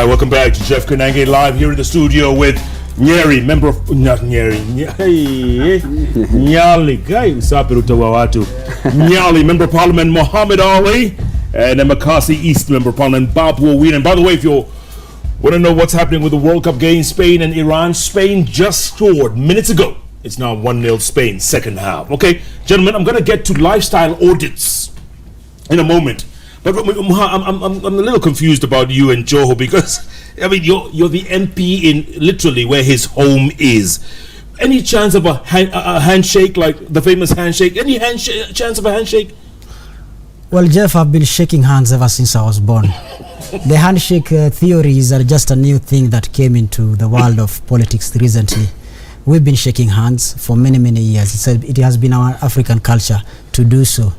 right, welcome back to Jeff Koinange live here in the studio with Nyali, member of Nyali, guy usape utawa watu. Nyali, member of Parliament Mohammed Ali, and Embakasi East member of Parliament Babu Owino. And by the way, if you want to know what's happening with the World Cup game, Spain and Iran, Spain just scored minutes ago. It's now 1-0 Spain, second half. Okay, gentlemen, I'm going to get to lifestyle audits in a moment. But I'm a little confused about you and Joho, because I mean you're the MP in literally where his home is. Any chance of a handshake, like the famous handshake? Any chance of a handshake? Well, Jeff, I've been shaking hands ever since I was born. The handshake theories are just a new thing that came into the world of politics recently. We've been shaking hands for many years. It has been our African culture to do so,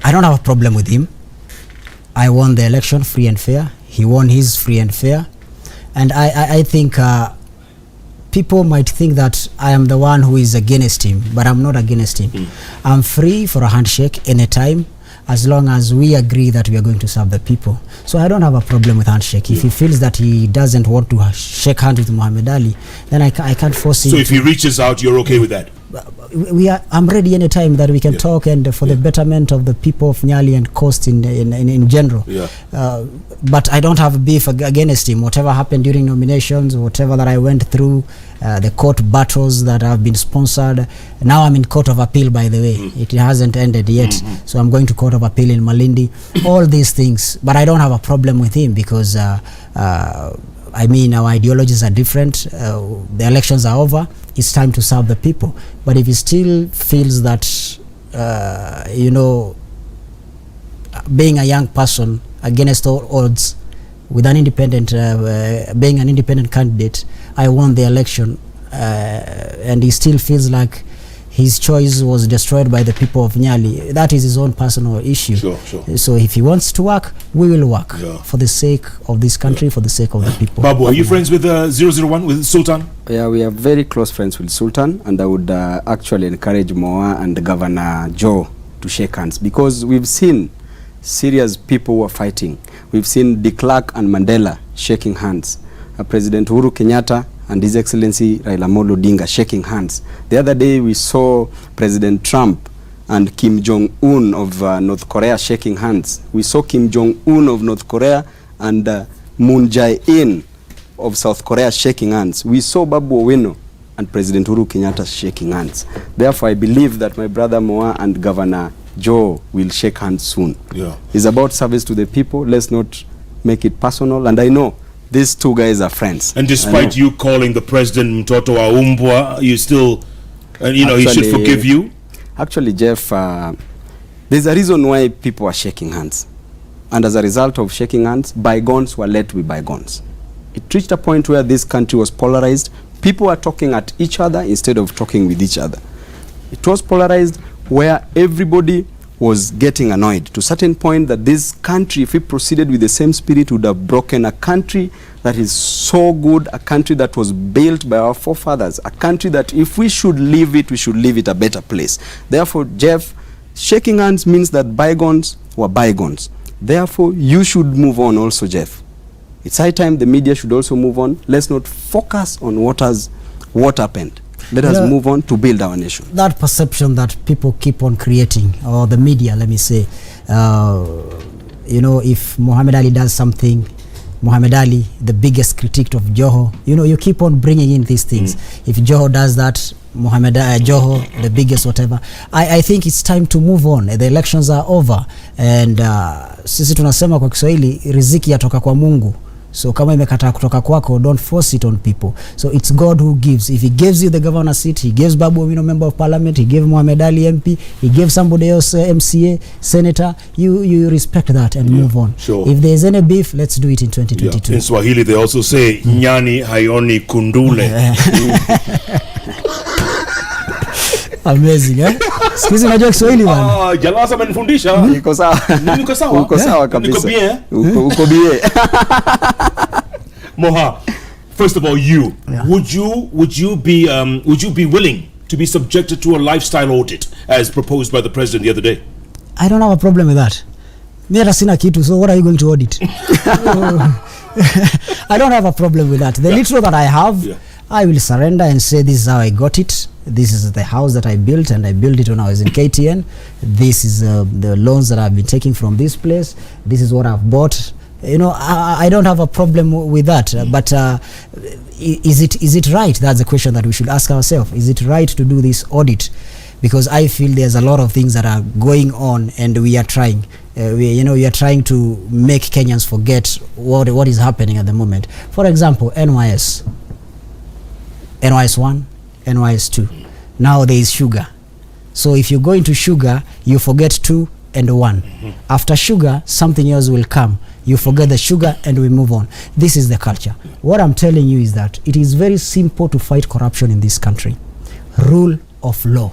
I don't have a problem with him. I won the election free and fair. He won his free and fair. And I think people might think that I am the one who is against him, but I'm not against him. I'm free for a handshake anytime, as long as we agree that we are going to serve the people. So I don't have a problem with handshake. If he feels that he doesn't want to shake hands with Muhammad Ali, then I can't force him. So if he reaches out, you're okay with that? I'm ready anytime that we can talk, and for the betterment of the people of Nyali and Coast in general. But I don't have beef against him. Whatever happened during nominations, whatever that I went through, the court battles that have been sponsored. Now I'm in court of appeal, by the way. It hasn't ended yet. So I'm going to court of appeal in Malindi. All these things. But I don't have a problem with him, because I mean, our ideologies are different. The elections are over. It's time to serve the people. But if he still feels that, being a young person against all odds, with an independent, being an independent candidate, I won the election, and he still feels like his choice was destroyed by the people of Nyali, that is his own personal issue. Sure. So if he wants to work, we will work for the sake of this country, for the sake of the people. Babu, are you friends with 001, with Sultan? Yeah, we are very close friends with Sultan, and I would actually encourage Moa and Governor Joe to shake hands, because we've seen serious people who are fighting. We've seen de Klerk and Mandela shaking hands. President Uhuru Kenyatta and His Excellency Raila Odinga shaking hands. The other day we saw President Trump and Kim Jong-un of North Korea shaking hands. We saw Kim Jong-un of North Korea and Moon Jae-in of South Korea shaking hands. We saw Babu Owino and President Uhuru Kenyatta shaking hands. Therefore, I believe that my brother Moa and Governor Joe will shake hands soon. It's about service to the people. Let's not make it personal. And I know these two guys are friends. And despite you calling the president Mtoto wa Umbwa, you still, he should forgive you? Actually, Jeff, there's a reason why people are shaking hands. And as a result of shaking hands, bygones were let to be bygones. It reached a point where this country was polarized. People were talking at each other instead of talking with each other. It was polarized where everybody was getting annoyed to a certain point that this country, if we proceeded with the same spirit, would have broken a country that is so good, a country that was built by our forefathers, a country that if we should leave it, we should leave it a better place. Therefore, Jeff, shaking hands means that bygones were bygones. Therefore, you should move on also, Jeff. It's high time the media should also move on. Let's not focus on what happened. Let us move on to build our nation. That perception that people keep on creating, or the media, let me say, if Muhammad Ali does something, Muhammad Ali, the biggest critic of Joho, you keep on bringing in these things. If Joho does that, Joho, the biggest whatever. I think it's time to move on. The elections are over. And sisi tunasema kwa Kiswahili, riziki yatoka kwa Mungu. So kama imekataa kutoka kwako, don't force it on people. So it's God who gives. If he gives you the governor seat, he gives Babu Owino member of parliament, he gave Muhammad Ali MP, he gave somebody else MCA, senator, you respect that and move on. If there's any beef, let's do it in 2022. In Swahili they also say nyani hayoni kundule. Amazing, eh? Sikuizi unajua Kiswahili bwana. Jalasa amenifundisha. Niko sawa. Niko sawa. Uko sawa kabisa. Niko bien. Uko bien. Moha, first of all, would you be willing to be subjected to a lifestyle audit as proposed by the president the other day? I don't have a problem with that. Me hata sina kitu, so what are you going to audit? I don't have a problem with that. The little that I have, I will surrender and say this is how I got it. This is the house that I built, and I built it when I was in KTN. This is the loans that I've been taking from this place. This is what I've bought. You know, I don't have a problem with that. But is it right? That's the question that we should ask ourselves. Is it right to do this audit? Because I feel there's a lot of things that are going on, and we are trying. We are trying to make Kenyans forget what is happening at the moment. For example, NYS 1, NYS 2. Now there is sugar. So if you go into sugar, you forget 2 and 1. After sugar, something else will come. You forget the sugar and we move on. This is the culture. What I'm telling you is that it is very simple to fight corruption in this country. Rule of law.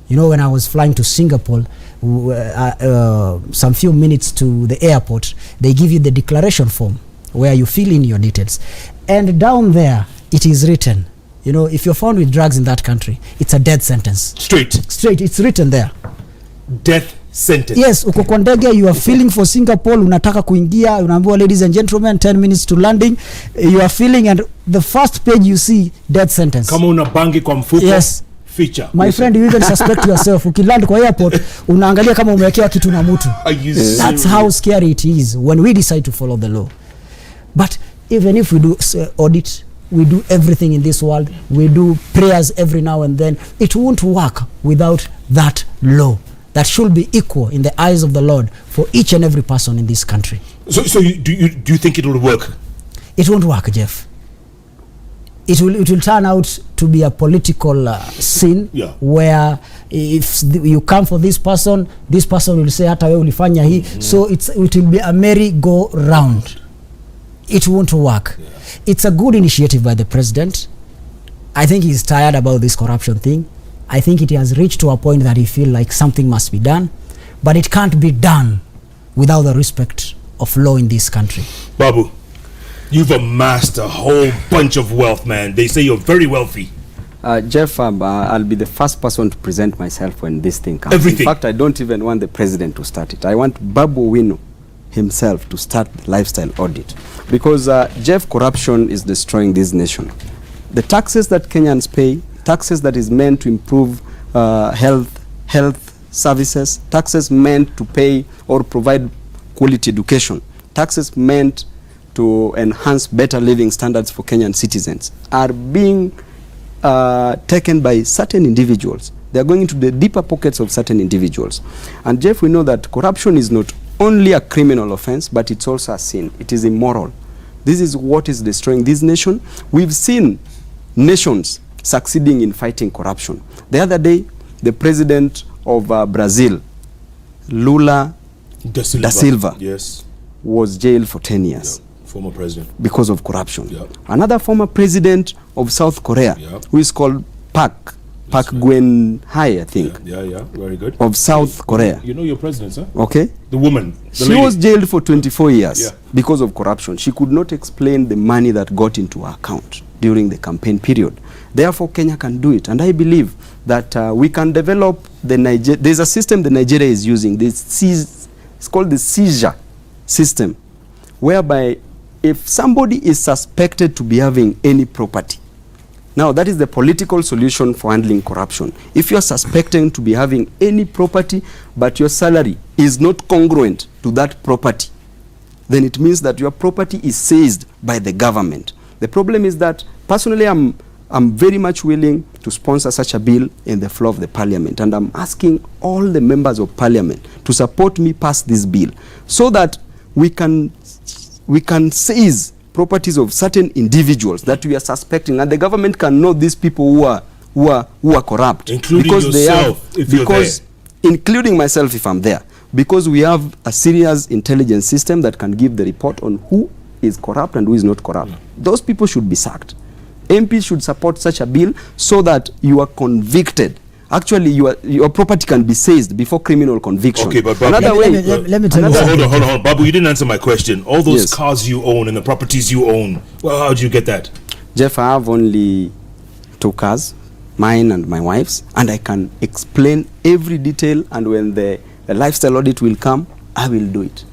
You know, when I was flying to Singapore, some few minutes to the airport, they give you the declaration form where you fill in your details. And down there, it is written, you know, if you're found with drugs in that country, it's a death sentence. Straight, it's written there. Death sentence. Yes, uko kwa ndege, you are filling for Singapore, unataka kuingia, unaambiwa ladies and gentlemen, 10 minutes to landing, you are filling, and the first page you see, death sentence. Kama una bangi kwa mfuko. Yes. Feature. My friend, you even suspect yourself. Ukiland kwa airport, unaangalia kama umewekewa kitu na mtu. That's how scary it is when we decide to follow the law. But even if we do audit, we do everything in this world, we do prayers every now and then, it won't work without that law that should be equal in the eyes of the Lord for each and every person in this country. So do you think it will work? It won't work, Jeff. It will turn out to be a political scene, where if you come for this person will say hata wewe ulifanya hii. So it will be a merry-go-round. It won't work. It's a good initiative by the president. I think he's tired about this corruption thing. I think it has reached to a point that he feels like something must be done, but it can't be done without the respect of law in this country. Babu, you've amassed a whole bunch of wealth, man. They say you're very wealthy. Jeff, I'll be the first person to present myself when this thing comes. Everything. In fact, I don't even want the president to start it. I want Babu Owino himself to start the lifestyle audit. Because, Jeff, corruption is destroying this nation. The taxes that Kenyans pay, taxes that is meant to improve health services, taxes meant to pay or provide quality education, taxes meant to enhance better living standards for Kenyan citizens, are being taken by certain individuals. They are going into the deeper pockets of certain individuals. And Jeff, we know that corruption is not only a criminal offense, but it's also a sin. It is immoral. This is what is destroying this nation. We've seen nations succeeding in fighting corruption. The other day, the president of Brazil, Lula da Silva, yes, was jailed for 10 years. Former president. Because of corruption. Another former president of South Korea, who is called Park Geun-hye, I think. Very good. Of South Korea. You know your president, sir? Okay. The woman. She was jailed for 24 years because of corruption. She could not explain the money that got into her account during the campaign period. Therefore, Kenya can do it. And I believe that we can develop there's a system that Nigeria is using. It's called the seizure system, whereby if somebody is suspected to be having any property, now that is the political solution for handling corruption. If you are suspecting to be having any property, but your salary is not congruent to that property, then it means that your property is seized by the government. The problem is that, personally, I'm very much willing to sponsor such a bill in the floor of the parliament, and I'm asking all the members of parliament to support me pass this bill so that we can seize properties of certain individuals that we are suspecting, and the government can know these people who are corrupt, including because yourself, if you're there. Including myself if I'm there, because we have a serious intelligence system that can give the report on who is corrupt and who is not corrupt. Those people should be sacked. MPs should support such a bill so that you are convicted. Actually, your property can be seized before criminal conviction. Okay, but Babu, let me tell you something. Hold on. Babu, you didn't answer my question. All those cars you own and the properties you own, well, how did you get that? Jeff, I have only 2 cars, mine and my wife's, and I can explain every detail, and when the lifestyle audit will come, I will do it.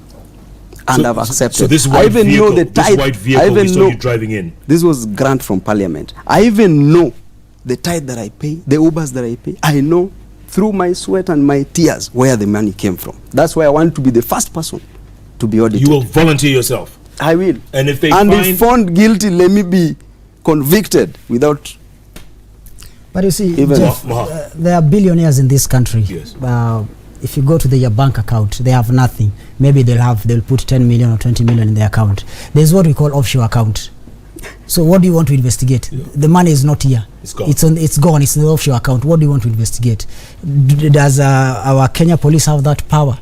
And I've accepted. So this I white even vehicle, know the tithe. this white vehicle we saw you driving in. This was grant from Parliament. I even know the tithe that I pay, the Ubers that I pay. I know through my sweat and my tears where the money came from. That's why I want to be the first person to be audited. You will volunteer yourself. I will. And if they if found guilty, let me be convicted without. But you see, Even Jeff, there are billionaires in this country. Yes. If you go to their bank account, they have nothing. Maybe they'll put 10 million or 20 million in their account. There's what we call offshore account. So what do you want to investigate? Yeah. The money is not here. It's gone. It's gone. It's in the offshore account. What do you want to investigate? Does our Kenya police have that power?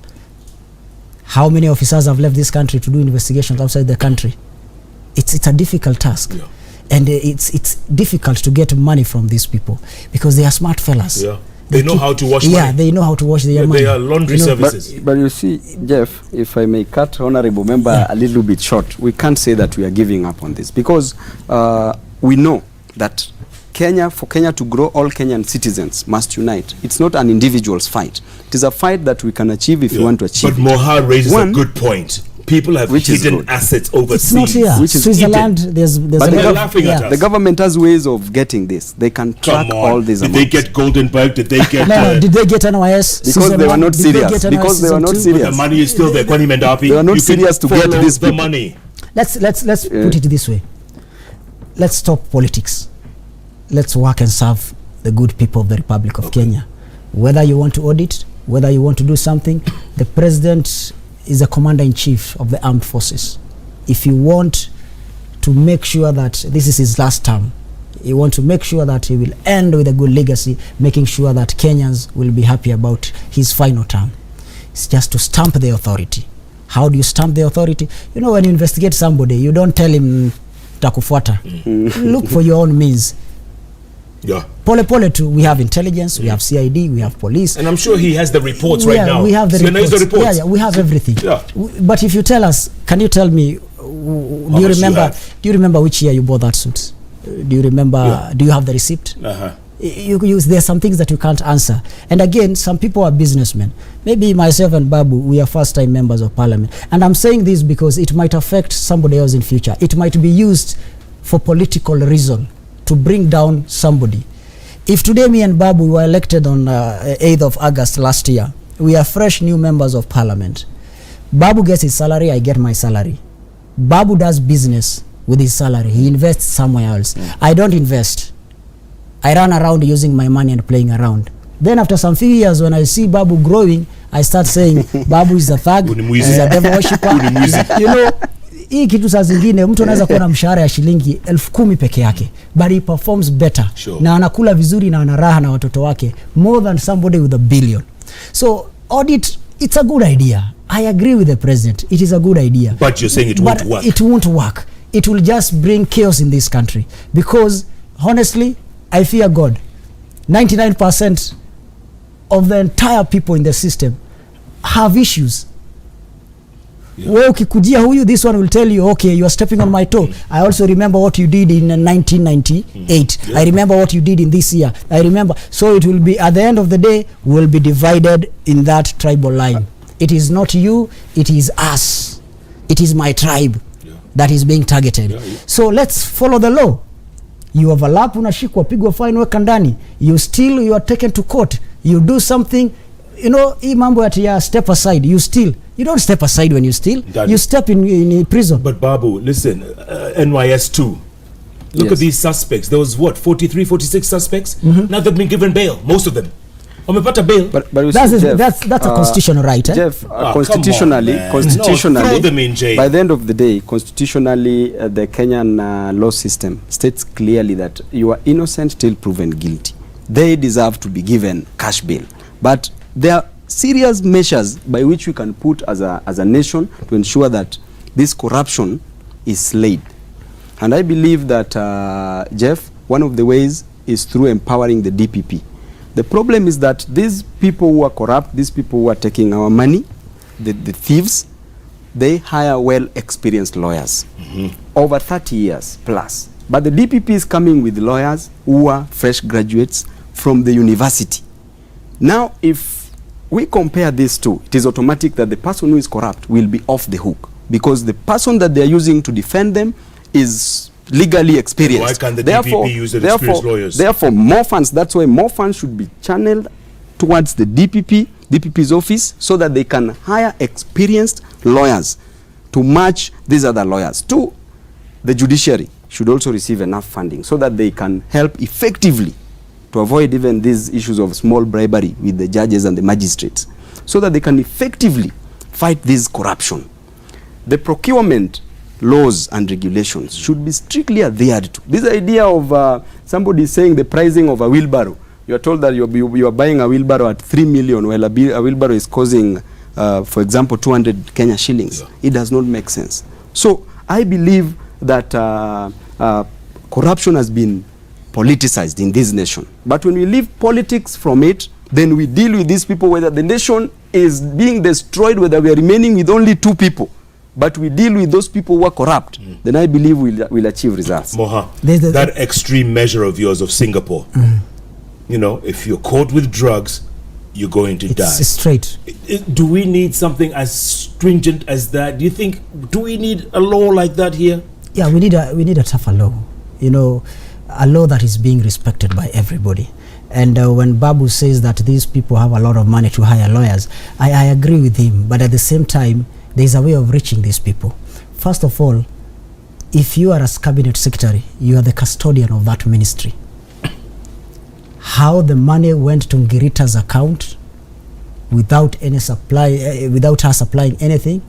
How many officers have left this country to do investigations outside the country? It's a difficult task. Yeah. And it's difficult to get money from these people because they are smart fellas. Yeah. They know how to wash money. Yeah, they know how to wash their money. They are laundry services. But you see, Jeff, if I may cut Honorable Member a little bit short, we can't say that we are giving up on this because we know that for Kenya to grow, all Kenyan citizens must unite. It's not an individual's fight. It is a fight that we can achieve if we want to achieve. But Moha raises a good point. People have hidden assets overseas. It's not here. Which is Switzerland, there's but they're laughing at us. The government has ways of getting this. They can track all these amounts. Did they get Goldenberg? Did they get... No, did they get NYS? Because they were not serious. Because they were not serious. But the money is still there. Kwani Mendapi, they were not serious to get this the money. Let's put it this way. Let's stop politics. Let's work and serve the good people of the Republic of Kenya. Whether you want to audit, whether you want to do something, the president is the commander-in-chief of the armed forces. If you want to make sure that this is his last term, you want to make sure that he will end with a good legacy, making sure that Kenyans will be happy about his final term. It's just to stamp the authority. How do you stamp the authority? You know, when you investigate somebody, you don't tell him takufuata. Look for your own means. Yeah. Pole too. We have intelligence, we have CID, we have police. And I'm sure he has the reports right now. We have the reports. Yeah, we have everything. Yeah. But if you tell us, can you tell me, do you remember which year you bought that suit? Do you remember, do you have the receipt? There are some things that you can't answer. And again, some people are businessmen. Maybe myself and Babu, we are first-time members of parliament. And I'm saying this because it might affect somebody else in future. It might be used for political reason, to bring down somebody. If today me and Babu were elected on 8th of August last year, we are fresh new members of parliament. Babu gets his salary, I get my salary. Babu does business with his salary. He invests somewhere else. I don't invest. I run around using my money and playing around. Then after some few years, when I see Babu growing, I start saying, Babu is a thug, he's a devil worshipper. You know, hii kitu saa zingine mtu anaweza kuwa na mshahara ya shilingi 10,000 peke yake, but he performs better. Sure. Na anakula vizuri na anaraha na watoto wake more than somebody with $1 billion. So audit, it's a good idea. I agree with the president. It is a good idea. But you're saying it won't work. It won't work. It will just bring chaos in this country. Because honestly, I fear God. 99% of the entire people in the system have issues. Wewe ukikujia huyu, this one will tell you, okay, you are stepping on my toe. I also remember what you did in 1998. I remember what you did in this year. I remember. So it will be, at the end of the day, we'll be divided in that tribal line. It is not you, it is us. It is my tribe that is being targeted. So let's follow the law. You overlap, unashikwa, pigwa fine, weka ndani. You steal, you are taken to court. You do something, you know, hii mambo ya step aside, you steal. You don't step aside when you steal. You step in prison. But Babu, listen, NYS 2. Look at these suspects. There was what, 43, 46 suspects? Now they've been given bail, most of them. Wamepata bail. But that's a constitutional right. Jeff, constitutionally, throw them in jail. By the end of the day, constitutionally, the Kenyan law system states clearly that you are innocent till proven guilty. They deserve to be given cash bail. But there are serious measures by which we can put as a nation to ensure that this corruption is slayed. And I believe that, Jeff, one of the ways is through empowering the DPP. The problem is that these people who are corrupt, these people who are taking our money, the thieves, they hire well-experienced lawyers, over 30 years plus. But the DPP is coming with lawyers who are fresh graduates from the university. Now, if we compare these two, it is automatic that the person who is corrupt will be off the hook, because the person that they are using to defend them is legally experienced. Why can't the DPP use the experienced lawyers? Therefore, more funds, that's why more funds should be channeled towards the DPP's office, so that they can hire experienced lawyers to match these other lawyers. Two, the judiciary should also receive enough funding so that they can help effectively to avoid even these issues of small bribery with the judges and the magistrates, so that they can effectively fight this corruption. The procurement laws and regulations should be strictly adhered to. This idea of somebody saying the pricing of a wheelbarrow, you are told that you are buying a wheelbarrow at 3 million, while a wheelbarrow is costing, for example, 200 Kenya shillings. Yeah. It does not make sense. So I believe that corruption has been politicized in this nation. But when we leave politics from it, then we deal with these people, whether the nation is being destroyed, whether we are remaining with only 2 people, but we deal with those people who are corrupt, then I believe we'll achieve results. Moha, that extreme measure of yours of Singapore, you know, if you're caught with drugs, you're going to die. It's straight. Do we need something as stringent as that? Do you think, do we need a law like that here? Yeah, we need a tougher law. You know, a law that is being respected by everybody. And when Babu says that these people have a lot of money to hire lawyers, I agree with him. But at the same time, there is a way of reaching these people. First of all, if you are a cabinet secretary, you are the custodian of that ministry. How the money went to Ngirita's account without any supply, without her supplying anything,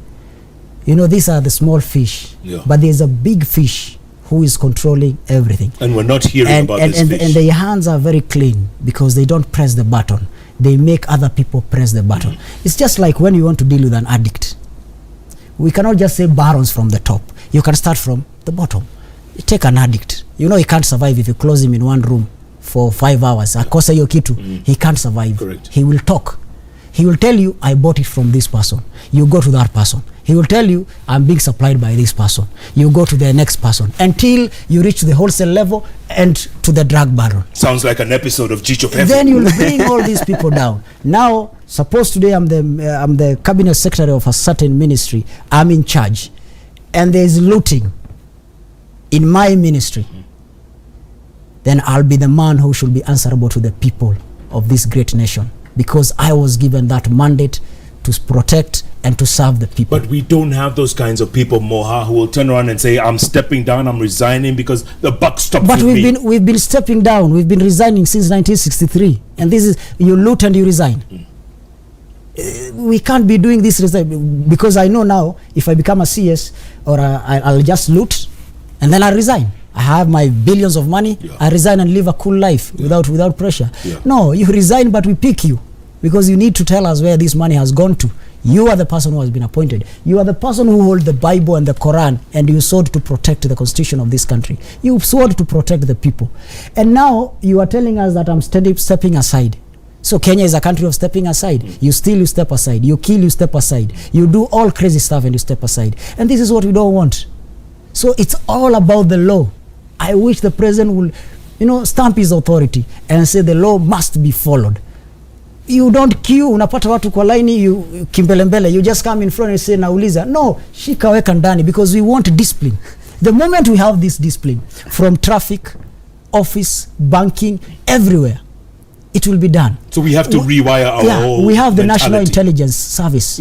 you know, these are the small fish. Yeah. But there's a big fish who is controlling everything. And we're not hearing about this fish. And their hands are very clean because they don't press the button. They make other people press the button. It's just like when you want to deal with an addict. We cannot just say barons from the top. You can start from the bottom. You take an addict. You know he can't survive if you close him in one room for 5 hours. Akosa hiyo kitu, he can't survive. Correct. He will talk. He will tell you, I bought it from this person. You go to that person. He will tell you, I'm being supplied by this person. You go to the next person until you reach the wholesale level and to the drug baron. Sounds like an episode of Chicho Pepe. Then you'll bring all these people down. Now, suppose today I'm the cabinet secretary of a certain ministry. I'm in charge. And there's looting in my ministry. Then I'll be the man who should be answerable to the people of this great nation, because I was given that mandate to protect and to serve the people. But we don't have those kinds of people, Moha, who will turn around and say, I'm stepping down, I'm resigning because the buck stops with me. But we've been stepping down, we've been resigning since 1963. And this is, you loot and you resign. We can't be doing this because I know now, if I become a CS, or I'll just loot and then I'll resign. I have my billions of money, I resign and live a cool life without pressure. No, you resign, but we pick you because you need to tell us where this money has gone to. You are the person who has been appointed. You are the person who holds the Bible and the Quran, and you swore to protect the constitution of this country. You swore to protect the people. And now you are telling us that I'm stepping aside. So Kenya is a country of stepping aside. You steal, you step aside. You kill, you step aside. You do all crazy stuff and you step aside. And this is what we don't want. So it's all about the law. I wish the president will, you know, stamp his authority and say the law must be followed. You don't queue, unapata watu kwa line, you kimbelembele, you just come in front and say nauliza. No, shika weka ndani, because we want discipline. The moment we have this discipline from traffic, office, banking, everywhere, it will be done. So we have to rewire our whole we have the mentality. National Intelligence Service.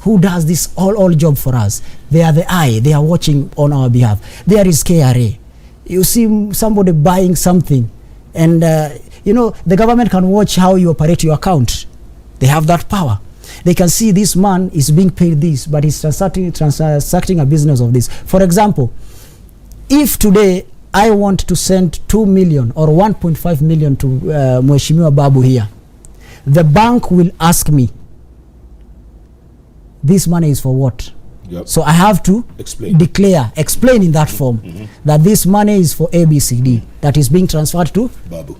Who does this all job for us. They are the eye, they are watching on our behalf. There is KRA. You see somebody buying something and you know, the government can watch how you operate your account. They have that power. They can see this man is being paid this, but he's transacting a business of this. For example, if today I want to send 2 million or 1.5 million to Mheshimiwa Babu here, the bank will ask me, this money is for what? So I have to explain in that form that this money is for ABCD that is being transferred to Babu.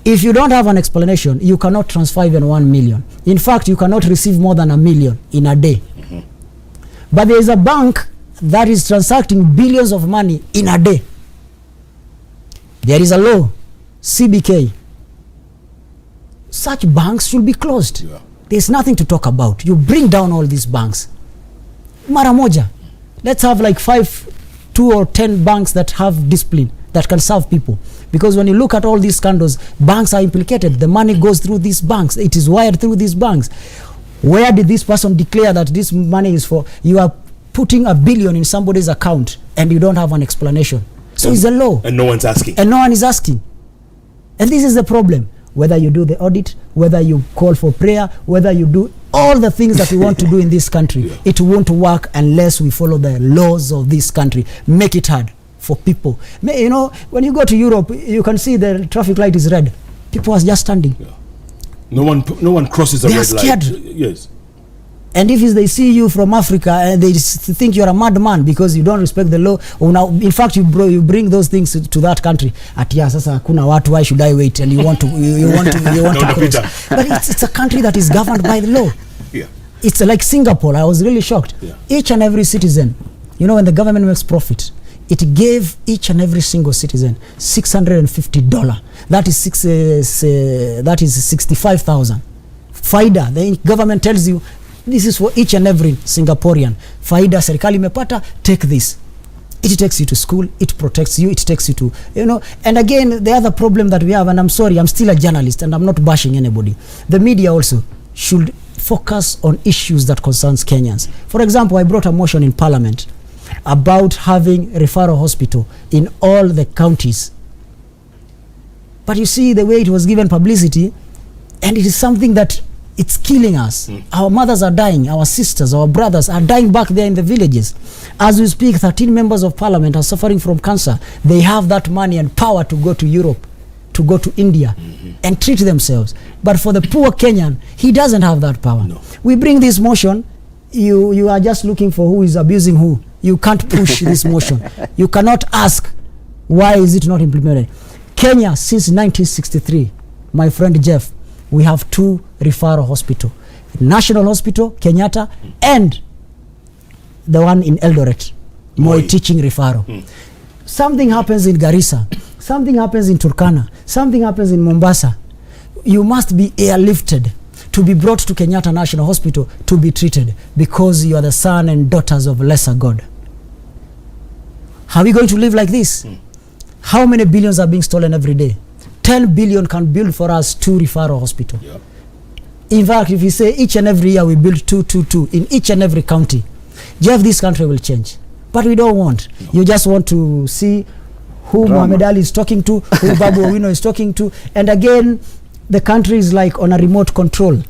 If you don't have an explanation, you cannot transfer even 1 million. In fact, you cannot receive more than 1 million in a day. But there is a bank that is transacting billions of money in a day. There is a law, CBK. such banks should be closed. Yeah. There's nothing to talk about. You bring down all these banks. Mara moja. Let's have like 2 or 10 banks that have discipline, that can serve people. Because when you look at all these scandals, banks are implicated. The money goes through these banks. It is wired through these banks. Where did this person declare that this money is for? You are putting $1 billion in somebody's account and you don't have an explanation. So it's a law. And no one's asking. And no one is asking. And this is the problem. Whether you do the audit, whether you call for prayer, whether you do all the things that we want to do in this country, it won't work unless we follow the laws of this country. Make it hard for people. You know, when you go to Europe, you can see the traffic light is red. People are just standing. Yeah. No one crosses a They are red light. scared. Yes. And if they see you from Africa and they think you're a madman because you don't respect the law, or now, in fact, you bring those things to that country. At sasa kuna watu, why should I wait? And you want to cross. But it's a country that is governed by the law. Yeah. It's like Singapore. I was really shocked. Yeah. Each and every citizen, you know, when the government makes profit, it gave each and every single citizen $650. That is 65,000. Faida. The government tells you, this is for each and every Singaporean. Faida serikali imepata, take this. It takes you to school, it protects you, it takes you to, you know. And again, the other problem that we have, and I'm sorry, I'm still a journalist and I'm not bashing anybody. The media also should focus on issues that concerns Kenyans. For example, I brought a motion in Parliament about having referral hospital in all the counties. But you see the way it was given publicity, and it is something that it's killing us. Our mothers are dying, our sisters, our brothers are dying back there in the villages. As we speak, 13 members of parliament are suffering from cancer. They have that money and power to go to Europe, to go to India and treat themselves. But for the poor Kenyan, he doesn't have that power. No. We bring this motion, you are just looking for who is abusing who. You can't push this motion. You cannot ask, why is it not implemented? Kenya, since 1963, my friend Jeff, we have 2 referral hospitals. National Hospital, Kenyatta, and the one in Eldoret, Moi teaching referral. Something happens in Garissa, something happens in Turkana, something happens in Mombasa. You must be airlifted to be brought to Kenyatta National Hospital to be treated because you are the son and daughters of lesser God. How are we going to live like this? How many billions are being stolen every day? 10 billion can build for us 2 referral hospitals. Yep. In fact, if you say each and every year we build 2 in each and every county, Jeff, this country will change. But we don't want. No. You just want to see who Mohammed Ali is talking to, who Babu Owino is talking to. And again, the country is like on a remote control.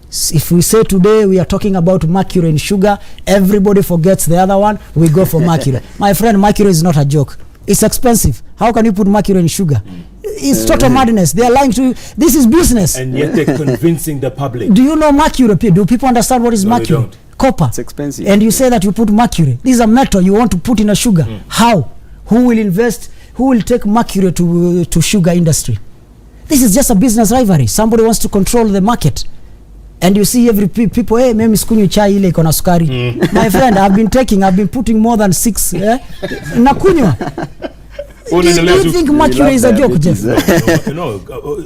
If we say today we are talking about mercury in sugar, everybody forgets the other one, we go for mercury. My friend, mercury is not a joke. It's expensive. How can you put mercury in sugar? It's total madness. They are lying to you. This is business. And yet they're convincing the public. Do you know mercury? Do people understand what is mercury? They don't. Copper. It's expensive. And you say that you put mercury. This is a metal you want to put in a sugar. How? Who will invest? Who will take mercury to sugar industry? This is just a business rivalry. Somebody wants to control the market. And you see every people, hey, mimi sikunywi chai ile iko na sukari. My friend, I've been putting more than 6 nakunywa. Do you think mercury is a joke, Jeff? No,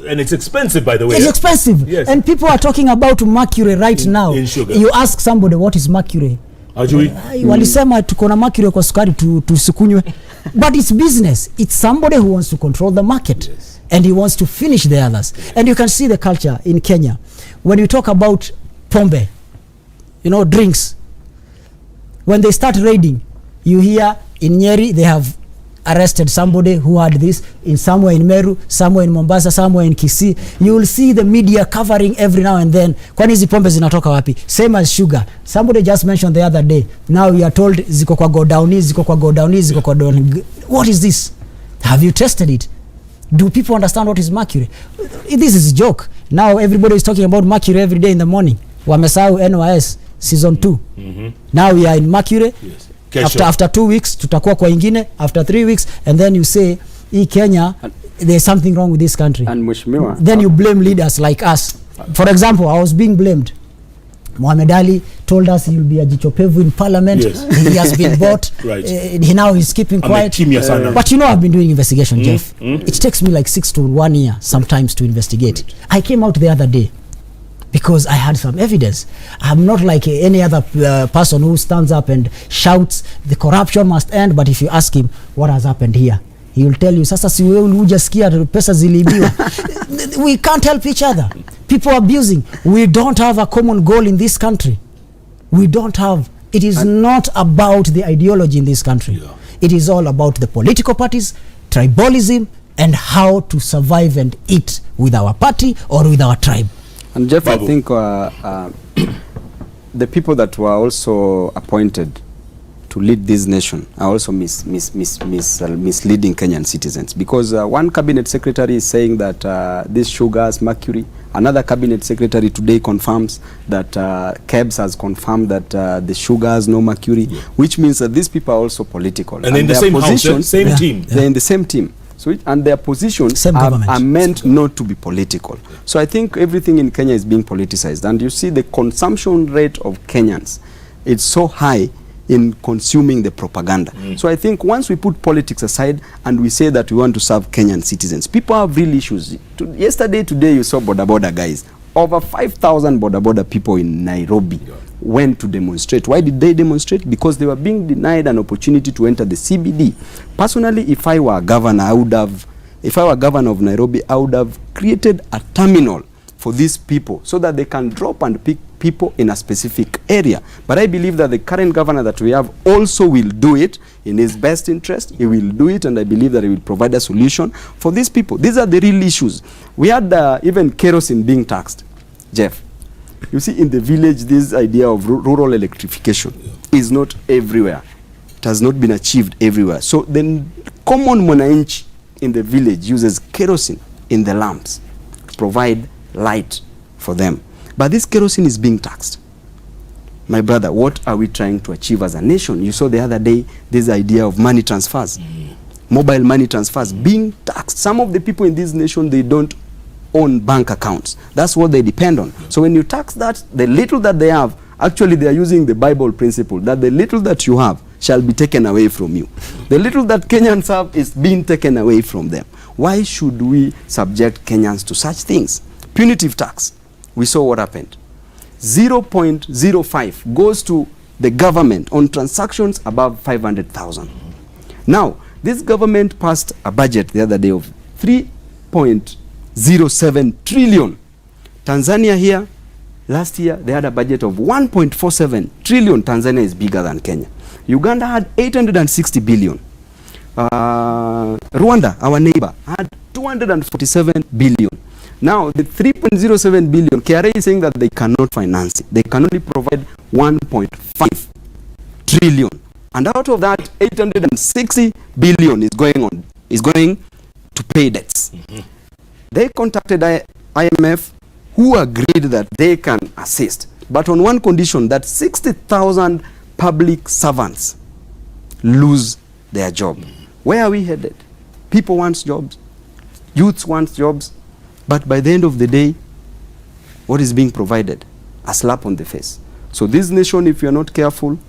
and it's expensive, by the way. It's expensive. Yes. And people are talking about mercury right now. In sugar. You ask somebody, what is mercury? Walisema tuko na mercury kwa sukari tusikunywe. But it's business. It's somebody who wants to control the market. Yes. And he wants to finish the others. And you can see the culture in Kenya. When you talk about pombe, you know, drinks, when they start raiding, you hear in Nyeri they have arrested somebody who had this, in somewhere in Meru, somewhere in Mombasa, somewhere in Kisii. You will see the media covering every now and then. Kwani hizi pombe zinatoka wapi? Same as sugar. Somebody just mentioned the other day. Now we are told ziko kwa go down, ziko kwa go down, ziko kwa down. What is this? Have you tested it? Do people understand what is mercury? This is a joke. Now everybody is talking about mercury every day in the morning. Wamesahau NYS season 2. Now we are in mercury. Yes. After 2 weeks tutakuwa kwa ingine, after 3 weeks, and then you say hii Kenya, there's something wrong with this country. And Mheshimiwa, then you blame leaders like us. For example, I was being blamed. Mohammed Ali told us he will be a jichopevu in parliament. Yes. He has been bought. Right. He now is keeping quiet. But you know, I've been doing investigation, Jeff. It takes me like 6 to 1 year sometimes to investigate. I came out the other day because I had some evidence. I'm not like any other person who stands up and shouts the corruption must end, but if you ask him what has happened here, he will tell you, sasa si wewe hujasikia pesa ziliibiwa. We can't help each other. People are abusing. We don't have a common goal in this country. We don't have. It is not about the ideology in this country. Yeah. It is all about the political parties, tribalism, and how to survive and eat with our party or with our tribe. And Jeff, Babu. I think the people that were also appointed to lead this nation are also misleading Kenyan citizens, because one cabinet secretary is saying that this sugar has mercury. Another cabinet secretary today confirms that KEBS has confirmed that the sugar has no mercury, which means that these people are also political. And in the same house, same team. They're in the same team. So and their positions are meant not to be political. So I think everything in Kenya is being politicized. And you see the consumption rate of Kenyans, it's so high in consuming the propaganda. So I think once we put politics aside and we say that we want to serve Kenyan citizens, people have real issues. Today you saw boda boda guys. Over 5,000 boda boda people in Nairobi went to demonstrate. Why did they demonstrate? Because they were being denied an opportunity to enter the CBD. Personally, if I were a governor, if I were governor of Nairobi, I would have created a terminal for these people so that they can drop and pick people in a specific area. But I believe that the current governor that we have also will do it in his best interest. He will do it, and I believe that he will provide a solution for these people. These are the real issues. We had even kerosene being taxed. Jeff, you see, in the village, this idea of rural electrification is not everywhere. It has not been achieved everywhere. So the common mwananchi in the village uses kerosene in the lamps to provide light for them. But this kerosene is being taxed. My brother, what are we trying to achieve as a nation? You saw the other day this idea of money transfers, mobile money transfers being taxed. Some of the people in this nation, they don't own bank accounts. That's what they depend on. So when you tax that, the little that they have, actually they are using the Bible principle that the little that you have shall be taken away from you. The little that Kenyans have is being taken away from them. Why should we subject Kenyans to such things? Punitive tax. We saw what happened. 0.05 goes to the government on transactions above 500,000. Now, this government passed a budget the other day of 3.07 trillion. Tanzania here, last year, they had a budget of 1.47 trillion. Tanzania is bigger than Kenya. Uganda had 860 billion. Rwanda, our neighbor, had 247 billion. Now, the 3.07 billion, KRA is saying that they cannot finance it. They can only provide 1.5 trillion. And out of that, 860 billion is going to pay debts. They contacted IMF, who agreed that they can assist, but on one condition, that 60,000 public servants lose their job. Where are we headed? People want jobs. Youths want jobs. But by the end of the day, what is being provided? A slap on the face. So this nation, if we are not careful,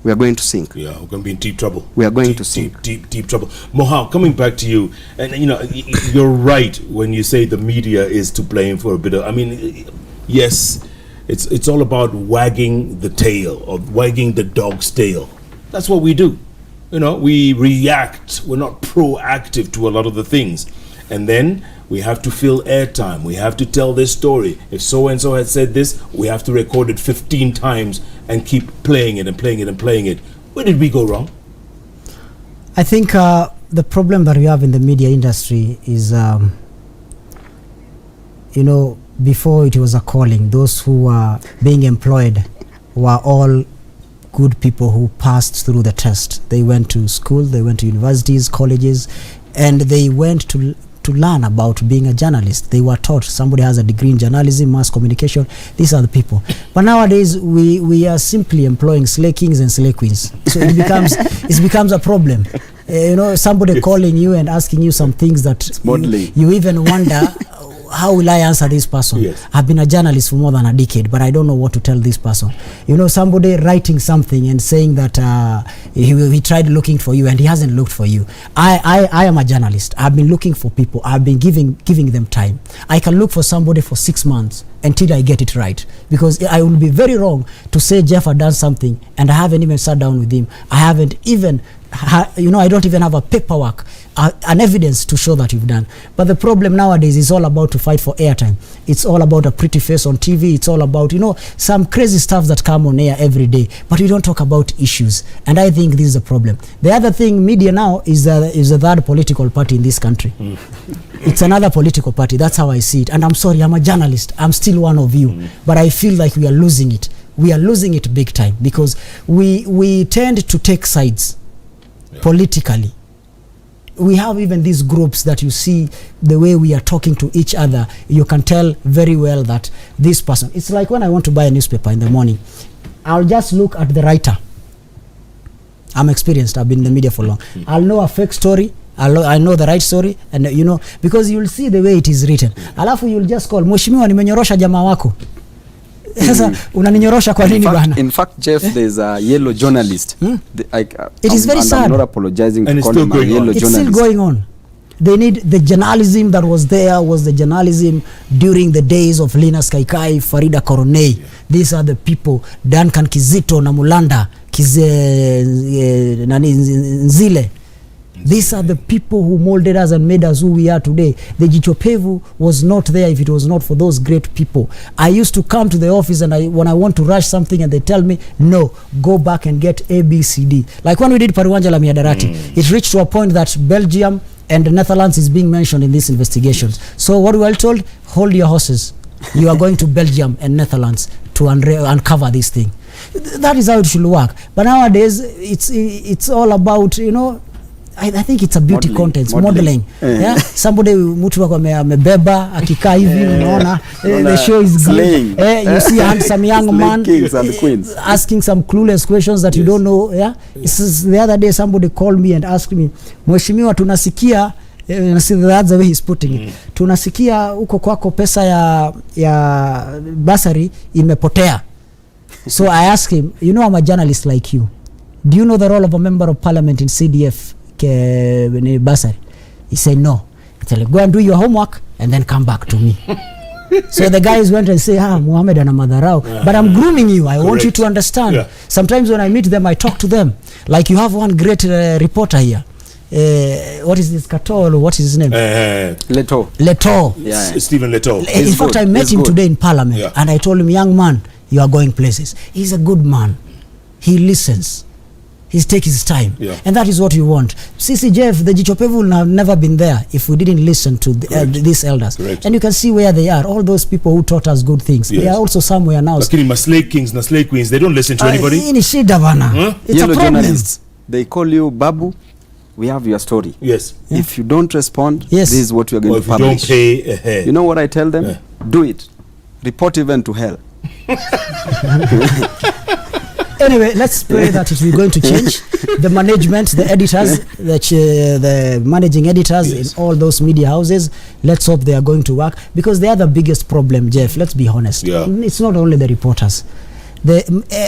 we are going to sink. Yeah, we're going to be in deep trouble. We are going to sink. Deep trouble. Mohammed, coming back to you, and you know, you're right when you say the media is to blame for a bit of, I mean, yes, it's all about wagging the tail or wagging the dog's tail. That's what we do. You know, we react. We're not proactive to a lot of the things. And then we have to fill airtime. We have to tell this story. If so-and-so had said this, we have to record it 15 times and keep playing it and playing it and playing it. Where did we go wrong? I think the problem that we have in the media industry is, you know, before it was a calling, those who were being employed were all good people who passed through the test. They went to school, they went to universities, colleges, and they went to learn about being a journalist. They were taught, somebody has a degree in journalism, mass communication. These are the people. But nowadays we are simply employing slay kings and slay queens. So it becomes a problem. You know, somebody calling you and asking you some things that you even wonder how will I answer this person? Yes. I've been a journalist for more than a decade, but I don't know what to tell this person. Somebody writing something and saying that he tried looking for you and he hasn't looked for you. I am a journalist. I've been looking for people. I've been giving them time. I can look for somebody for 6 months until I get it right, because I will be very wrong to say Jeff had done something and I haven't even sat down with him. I haven't even I don't even have a paperwork, an evidence to show that you've done. But the problem nowadays is all about to fight for airtime. It's all about a pretty face on TV. It's all about, some crazy stuff that come on air every day. But we don't talk about issues. And I think this is a problem. The other thing, media now is the third political party in this country. It's another political party. That's how I see it. And I'm sorry, I'm a journalist. I'm still one of you. But I feel like we are losing it. We are losing it big time, because we tend to take sides. Politically, we have even these groups that you see the way we are talking to each other. You can tell very well that this person, it's like when I want to buy a newspaper in the morning, I'll just look at the writer. I'm experienced, I've been in the media for long. I'll know a fake story, I know the right story, and because you'll see the way it is written. Alafu you'll just call, Mheshimiwa nimenyorosha jamaa wako. Sasa unaninyorosha kwa nini bana? In fact, Jeff, there's a yellow journalist. It is very sad. I'm not apologizing and to call him a yellow journalist. It's still going on. They need the journalism that was the journalism during the days of Linus Kaikai, Farida Koronei. Yeah. These are the people, Duncan Kizito na Mulanda, Nzile. These are the people who molded us and made us who we are today. The Jichopevu was not there if it was not for those great people. I used to come to the office and when I want to rush something and they tell me, no, go back and get A, B, C, D. Like when we did Pariwanja la Miadarati, it reached to a point that Belgium and the Netherlands is being mentioned in these investigations. So what we were told, hold your horses. You are going to Belgium and Netherlands to uncover this thing. That is how it should work. But nowadays, it's all about, I think it's a beauty contest, modeling. Yeah, somebody mtu wako amebeba akikaa hivi unaona the show is good. You see a handsome young man asking some clueless questions that you don't know. Yeah, the other day somebody called me and asked me, Mheshimiwa tunasikia, that's the way he's putting it. Tunasikia uko kwako pesa ya basari imepotea. So I asked him, I'm a journalist like you. Do you know the role of a member of parliament in CDF? Basari? He said no. I said, go and do your homework and then come back to me. So the guys went and say, Mohammed and Madarao. But I'm grooming you. I want you to understand. Yeah. Sometimes when I meet them, I talk to them. Like you have one great reporter here. What is this? Katol? What is his name? Leto. Yeah. Stephen Leto. In fact, I met him today in Parliament, and I told him, young man, you are going places. He's a good man. He listens. He takes his time. Yeah. And that is what you want. Sisi Jeff, the Jichopevu would have never been there if we didn't listen to these elders. Correct. And you can see where they are. All those people who taught us good things. Yes. They are also somewhere now. Lakini maslay kings na slay queens, they don't listen to anybody. It's a problem. They call you Babu. We have your story. Yes. Yeah. If you don't respond, this is what we are going to publish. If you don't pay, you know what I tell them? Yeah. Do it. Report even to hell. Anyway, let's pray that it will going to change. The management, the editors, the managing editors in all those media houses, let's hope they are going to work, because they are the biggest problem, Jeff. Let's be honest. Yeah. It's not only the reporters. The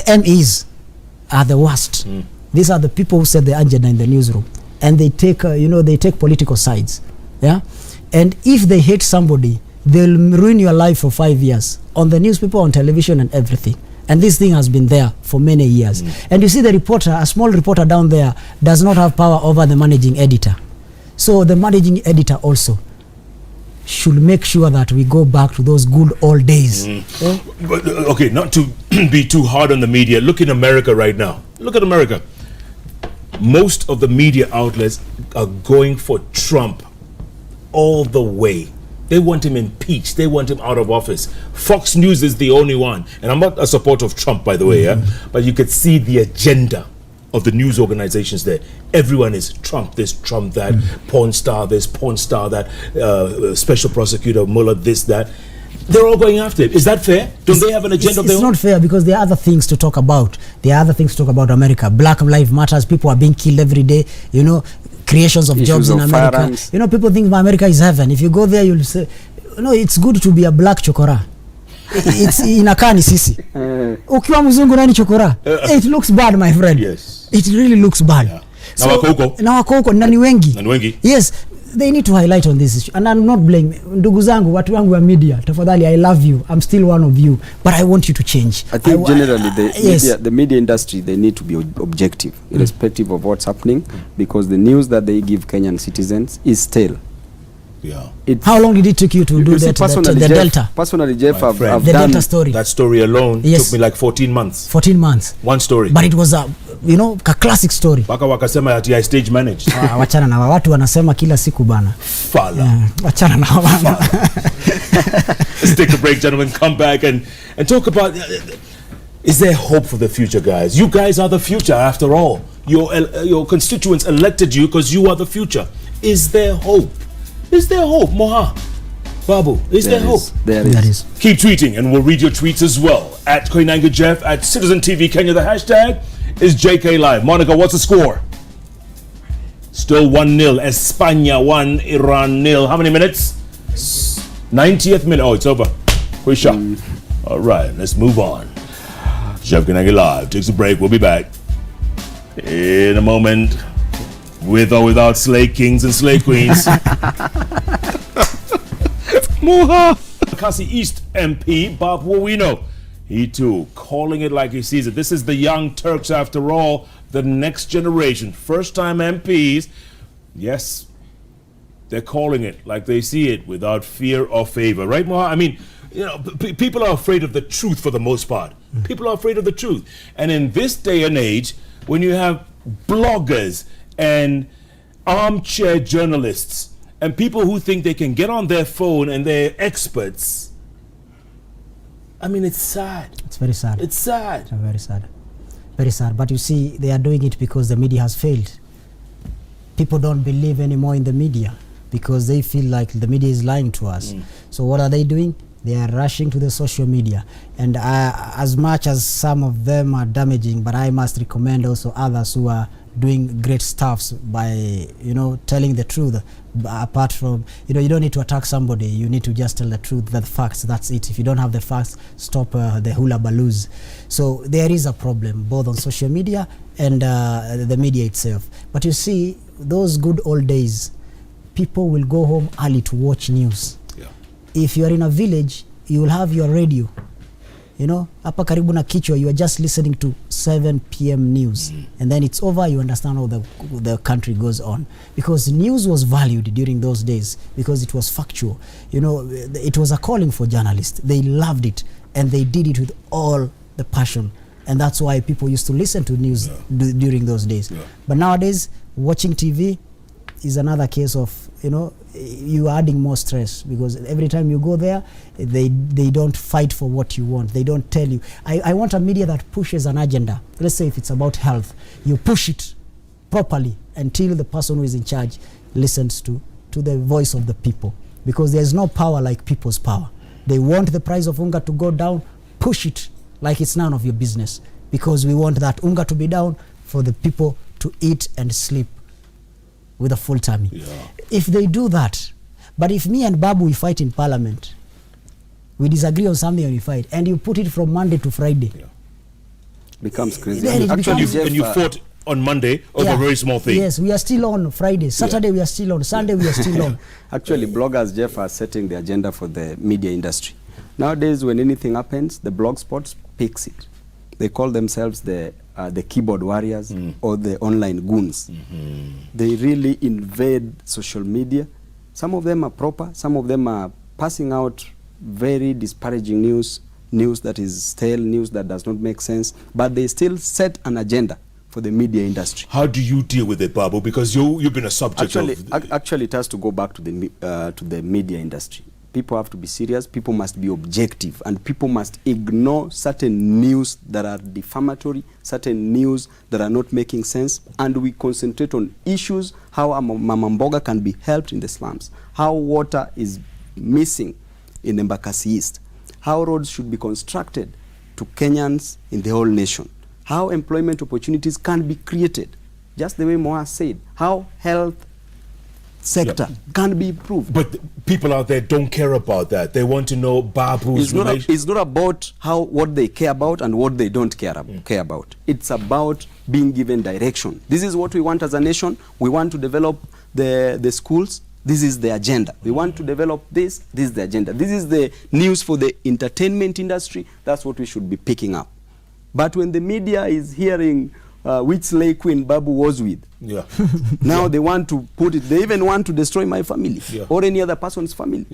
MEs are the worst. These are the people who set the agenda in the newsroom, and they take, they take political sides. Yeah, and if they hate somebody, they'll ruin your life for 5 years on the newspaper, on television, and everything. And this thing has been there for many years. And you see the reporter, a small reporter down there, does not have power over the managing editor. So the managing editor also should make sure that we go back to those good old days. But, okay, not to be too hard on the media. Look in America right now. Look at America. Most of the media outlets are going for Trump all the way. They want him impeached. They want him out of office. Fox News is the only one. And I'm not a supporter of Trump, by the way, but you could see the agenda of the news organizations there. Everyone is Trump this, Trump that, porn star this, porn star that, special prosecutor Mueller this, that. They're all going after it. Is that fair? Don't they have an agenda of their own? It's not fair, because there are other things to talk about. There are other things to talk about America. Black Lives Matters. People are being killed every day. Creations of jobs in America. Firearms. People think America is heaven. If you go there, you'll say, no, it's good to be a black chokora. It's inakaa ni sisi. Ukiwa mzungu nani chokora? It looks bad, my friend. Yes. It really looks bad. Yeah. Na wako huko nani wengi. Yes, they need to highlight on this issue. And I'm not blaming ndugu zangu, watu wangu wa media. Tafadhali, I love you. I'm still one of you, but I want you to change. I think generally the media industry, they need to be objective, irrespective of what's happening, because the news that they give Kenyan citizens is stale. Yeah. How long did it take you to do that? The Delta? Personally, Jeff, I've the done Delta story. That story alone took me like 14 months. 14 months. One story. But it was a classic story. Baka wakasema ati I stage managed. Wachana na watu wanasema kila siku bana. Fala. Wachana na bana. Let's take a break, gentlemen. Come back and talk about is there hope for the future, guys? You guys are the future after all. Your constituents elected you because you are the future. Is there hope? Is there hope, Moha? Babu, is there hope? There is. Keep tweeting and we'll read your tweets as well. At Koinange Jeff, at Citizen TV Kenya. The hashtag is JKLive. Monica, what's the score? Still 1-0. España 1, Iran 0. How many minutes? 90th minute. Oh, it's over. Quick All right, let's move on. Jeff Koinange Live takes a break. We'll be back in a moment. With or without Slay Kings and Slay Queens. Embakasi East MP Babu Owino, he too calling it like he sees it. This is the Young Turks after all, the next generation, first time MPs. Yes, they're calling it like they see it, without fear or favor, right, Moha? I mean, people are afraid of the truth for the most part. People are afraid of the truth, and in this day and age, when you have bloggers and armchair journalists and people who think they can get on their phone and they're experts, I mean, it's sad. It's very sad. It's sad. It's very sad. Very sad. But you see, they are doing it because the media has failed. People don't believe anymore in the media because they feel like the media is lying to us. So what are they doing? They are rushing to the social media, and as much as some of them are damaging, but I must recommend also others who are doing great stuffs by telling the truth. Apart from you don't need to attack somebody, you need to just tell the truth, the facts. That's it. If you don't have the facts, stop the hula baloos. So there is a problem both on social media and the media itself. But you see, those good old days, people will go home early to watch news. If you are in a village, you will have your radio. Hapa karibu na kichwa, you are just listening to 7 p.m. news. And then it's over, you understand how the country goes on. Because news was valued during those days because it was factual. It was a calling for journalists. They loved it and they did it with all the passion. And that's why people used to listen to news during those days. But nowadays, watching TV is another case of, you are adding more stress because every time you go there, they don't fight for what you want. They don't tell you. I want a media that pushes an agenda. Let's say if it's about health, you push it properly until the person who is in charge listens to the voice of the people, because there's no power like people's power. They want the price of unga to go down, push it like it's none of your business, because we want that unga to be down for the people to eat and sleep with a full tummy. If they do that, but if me and Babu we fight in parliament, we disagree on something and we fight, and you put it from Monday to Friday, becomes crazy. Actually, when you fought on Monday over a very small thing. Yes, we are still on Friday. Saturday we are still on. Sunday we are still on. Actually, bloggers, Jeff, are setting the agenda for the media industry. Nowadays, when anything happens, the blog spots picks it. They call themselves the keyboard warriors or the online goons. They really invade social media. Some of them are proper. Some of them are passing out very disparaging news that is stale, news that does not make sense. But they still set an agenda for the media industry. How do you deal with it, Babu? Because you've been a subject Actually, it has to go back to the media industry. People have to be serious, people must be objective, and people must ignore certain news that are defamatory, certain news that are not making sense, and we concentrate on issues, how a mama mboga can be helped in the slums, how water is missing in Embakasi East, how roads should be constructed to Kenyans in the whole nation, how employment opportunities can be created, just the way Moha said, how health sector can be improved. But people out there don't care about that. They want to know Babu's relation. It's not about what they care about and what they don't care about. It's about being given direction. This is what we want as a nation. We want to develop the schools. This is the agenda. We want to develop this. This is the agenda. This is the news for the entertainment industry. That's what we should be picking up. But when the media is hearing which slay queen Babu was with, now they want to put it, they even want to destroy my family or any other person's family.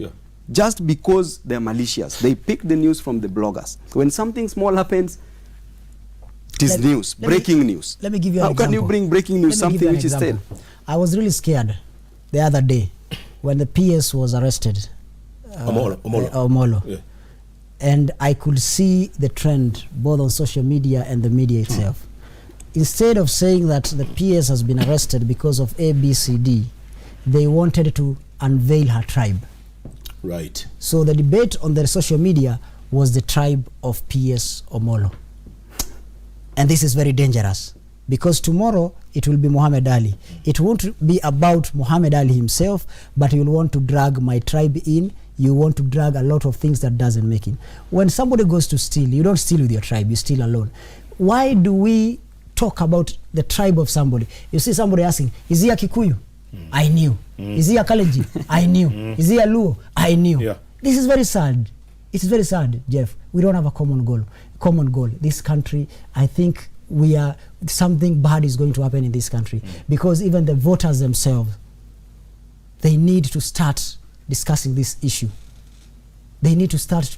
Just because they're malicious. They pick the news from the bloggers. When something small happens, it is news, breaking news. Let me give you an example. How can you bring breaking news, something which is said? I was really scared the other day when the PS was arrested. Omolo. And I could see the trend both on social media and the media itself. Instead of saying that the PS has been arrested because of ABCD, they wanted to unveil her tribe. Right. So the debate on the social media was the tribe of PS Omolo. And this is very dangerous because tomorrow it will be Muhammad Ali. It won't be about Muhammad Ali himself, but you'll want to drag my tribe in. You want to drag a lot of things that doesn't make it. When somebody goes to steal, you don't steal with your tribe, you steal alone. Why do we talk about the tribe of somebody? You see somebody asking, is he a Kikuyu? I knew. Is he a Kalenjin? I knew. Is he a Luo? I knew. This is very sad. It's very sad, Jeff. We don't have a common goal. This country, I think something bad is going to happen in this country because even the voters themselves, they need to start discussing this issue. They need to start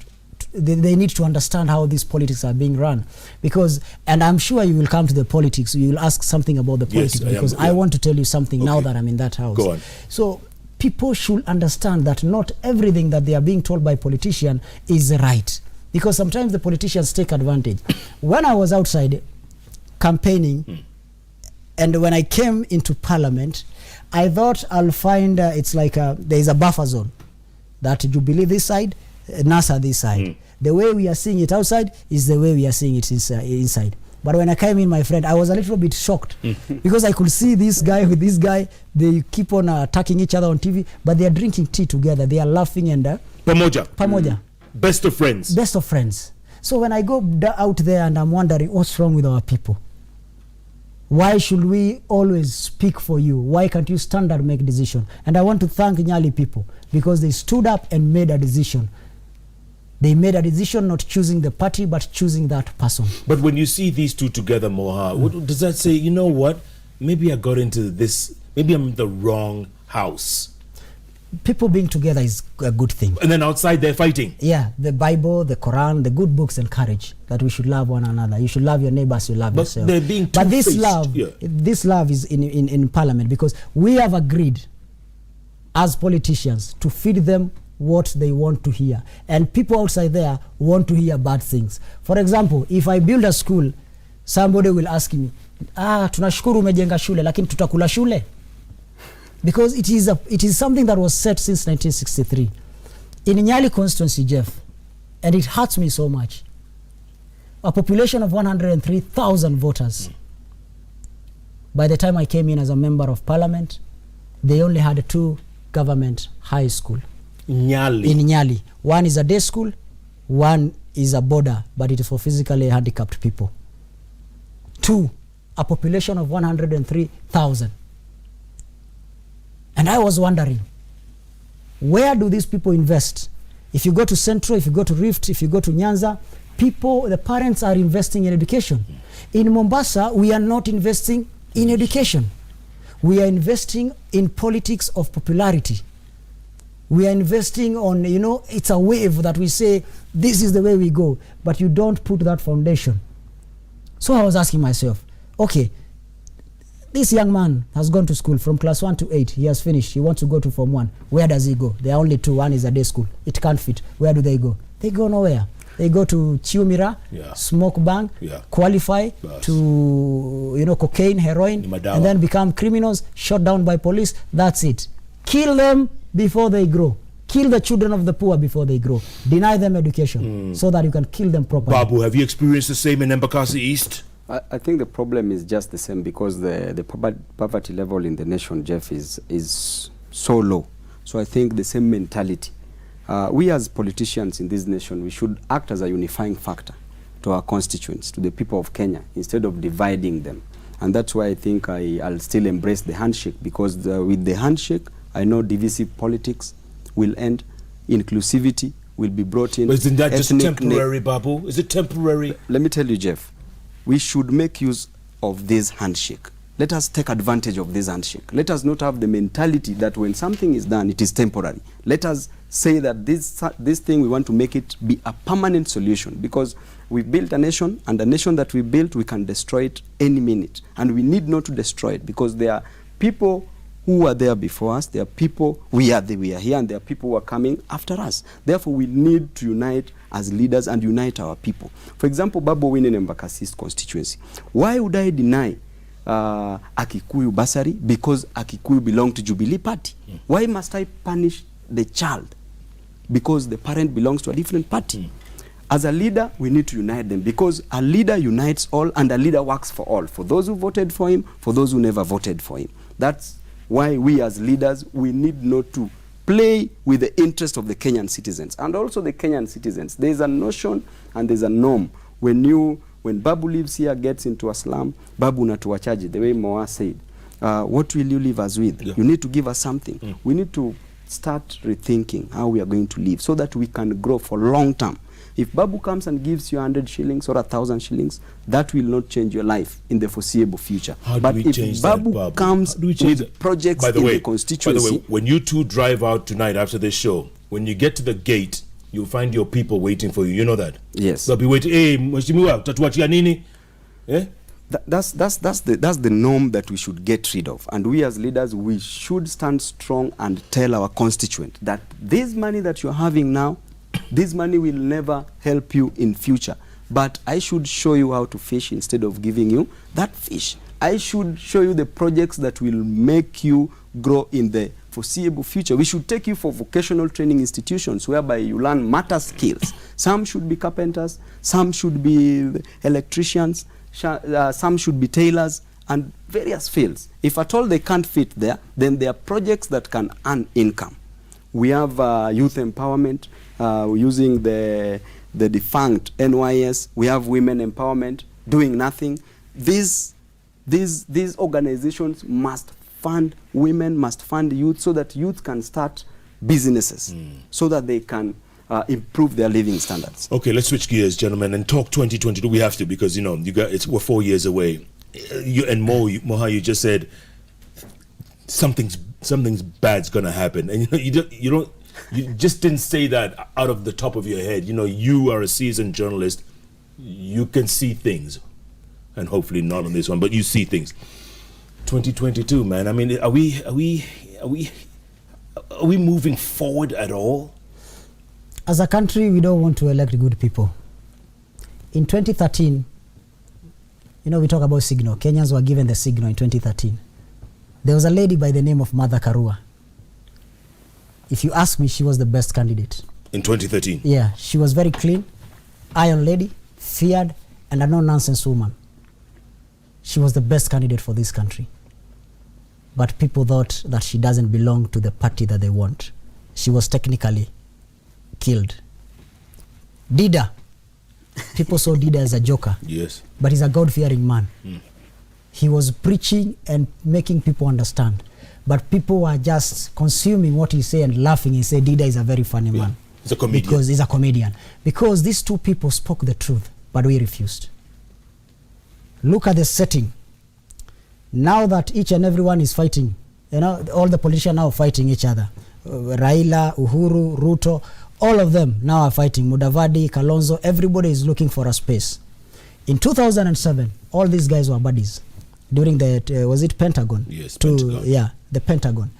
they need to understand how these politics are being run, because, and I'm sure you will come to the politics, you will ask something about the politics, because I want to tell you something now that I'm in that house. Go on. So people should understand that not everything that they are being told by politicians is right, because sometimes the politicians take advantage. When I was outside campaigning and when I came into parliament, I thought I'll find it's like there is a buffer zone, that Jubilee this side, NASA this side. The way we are seeing it outside is the way we are seeing it inside. But when I came in, my friend, I was a little bit shocked because I could see this guy with this guy, they keep on attacking each other on TV, but they are drinking tea together, they are laughing and Pamoja. Best of friends. Best of friends. So when I go out there and I'm wondering what's wrong with our people, why should we always speak for you? Why can't you stand and make a decision? And I want to thank Nyali people because they stood up and made a decision. They made a decision not choosing the party but choosing that person. But when you see these two together, Moha, what does that say? You know what? Maybe I got into this, maybe I'm in the wrong house. People being together is a good thing. And then outside they're fighting. Yeah, the Bible, the Quran, the good books encourage that we should love one another. You should love your neighbors, you love yourself. They're being but this love is in parliament, because we have agreed as politicians to feed them what they want to hear, and people outside there want to hear bad things. For example, if I build a school, somebody will ask me, tunashukuru umejenga shule lakini tutakula shule, because it is something that was set since 1963 in Nyali constituency, Jeff, and it hurts me so much. A population of 103,000 voters. By the time I came in as a member of parliament, they only had 2 government high school. Nyali. In Nyali. One is a day school, one is a border, but it is for physically handicapped people. 2, a population of 103,000. And I was wondering, where do these people invest? If you go to Central, if you go to Rift, if you go to Nyanza, the parents are investing in education. In Mombasa, we are not investing in education. We are investing in politics of popularity. We are investing on, it's a wave that we say, this is the way we go, but you don't put that foundation. So I was asking myself, okay, this young man has gone to school from class 1 to 8. He has finished. He wants to go to Form 1. Where does he go? There are only 2. One is a day school. It can't fit. Where do they go? They go nowhere. They go to Chiumira, smoke bang, qualify to, cocaine, heroin, and then become criminals, shot down by police. That's it. Kill them before they grow. Kill the children of the poor before they grow. Deny them education so that you can kill them properly. Babu, have you experienced the same in Embakasi East? I think the problem is just the same, because the poverty level in the nation, Jeff, is so low. So I think the same mentality. We as politicians in this nation, we should act as a unifying factor to our constituents, to the people of Kenya, instead of dividing them. And that's why I think I'll still embrace the handshake, because with the handshake, I know divisive politics will end, inclusivity will be brought in. But isn't that just temporary, Babu? Is it temporary? Let me tell you, Jeff, we should make use of this handshake. Let us take advantage of this handshake. Let us not have the mentality that when something is done, it is temporary. Let us say that this thing, we want to make it be a permanent solution, because we built a nation, and the nation that we built, we can destroy it any minute. And we need not to destroy it, because there are people who were there before us, there are people, we are here, and there are people who are coming after us. Therefore, we need to unite as leaders and unite our people. For example, Babu Owino in Embakasi's constituency. Why would I deny Akikuyu bursary? Because Akikuyu belong to Jubilee Party. Why must I punish the child? Because the parent belongs to a different party. As a leader, we need to unite them, because a leader unites all, and a leader works for all, for those who voted for him, for those who never voted for him. That's why we as leaders, we need not to play with the interest of the Kenyan citizens. And also the Kenyan citizens, there's a notion and there's a norm. When Babu lives here, gets into a slum, Babu natuwachaji, the way Moa said, what will you leave us with? You need to give us something. We need to start rethinking how we are going to live, so that we can grow for long term. If Babu comes and gives you 100 shillings or 1,000 shillings, that will not change your life in the foreseeable future. But if Babu comes with projects in the constituency... By the way, when you two drive out tonight after this show, when you get to the gate, you'll find your people waiting for you. You know that? Yes. They'll be waiting. Hey, mheshimiwa, tatuachia nini? Eh? That's the norm that we should get rid of. And we as leaders, we should stand strong and tell our constituent that this money that you're having now, this money will never help you in future. But I should show you how to fish instead of giving you that fish. I should show you the projects that will make you grow in the foreseeable future. We should take you for vocational training institutions whereby you learn matter skills. Some should be carpenters, some should be electricians, some should be tailors, and various fields. If at all they can't fit there, then there are projects that can earn income. We have youth empowerment using the defunct NYS. We have women empowerment, doing nothing. These organizations must fund women, must fund youth, so that youth can start businesses, so that they can improve their living standards. Okay, let's switch gears, gentlemen, and talk 2022. We have to, because we're 4 years away. Moha, you just said something's bad's gonna happen, and you just didn't say that out of the top of your head. You are a seasoned journalist. You can see things, and hopefully not on this one, but you see things. 2022, man. I mean, are we moving forward at all? As a country, we don't want to elect good people. In 2013, we talk about signal. Kenyans were given the signal in 2013. There was a lady by the name of Martha Karua. If you ask me, she was the best candidate. In 2013? Yeah, she was very clean, iron lady, feared, and a no-nonsense woman. She was the best candidate for this country. But people thought that she doesn't belong to the party that they want. She was technically killed. Dida. People saw Dida as a joker. Yes. But he's a God-fearing man. He was preaching and making people understand. But people were just consuming what he said and laughing and say Dida is a very funny man. He's a comedian. Because he's a comedian. Because these two people spoke the truth, but we refused. Look at the setting. Now that each and everyone is fighting, all the politicians now are fighting each other. Raila, Uhuru, Ruto, all of them now are fighting. Mudavadi, Kalonzo, everybody is looking for a space. In 2007, all these guys were buddies. During the, was it Pentagon? Yes, Pentagon. Yeah, the Pentagon.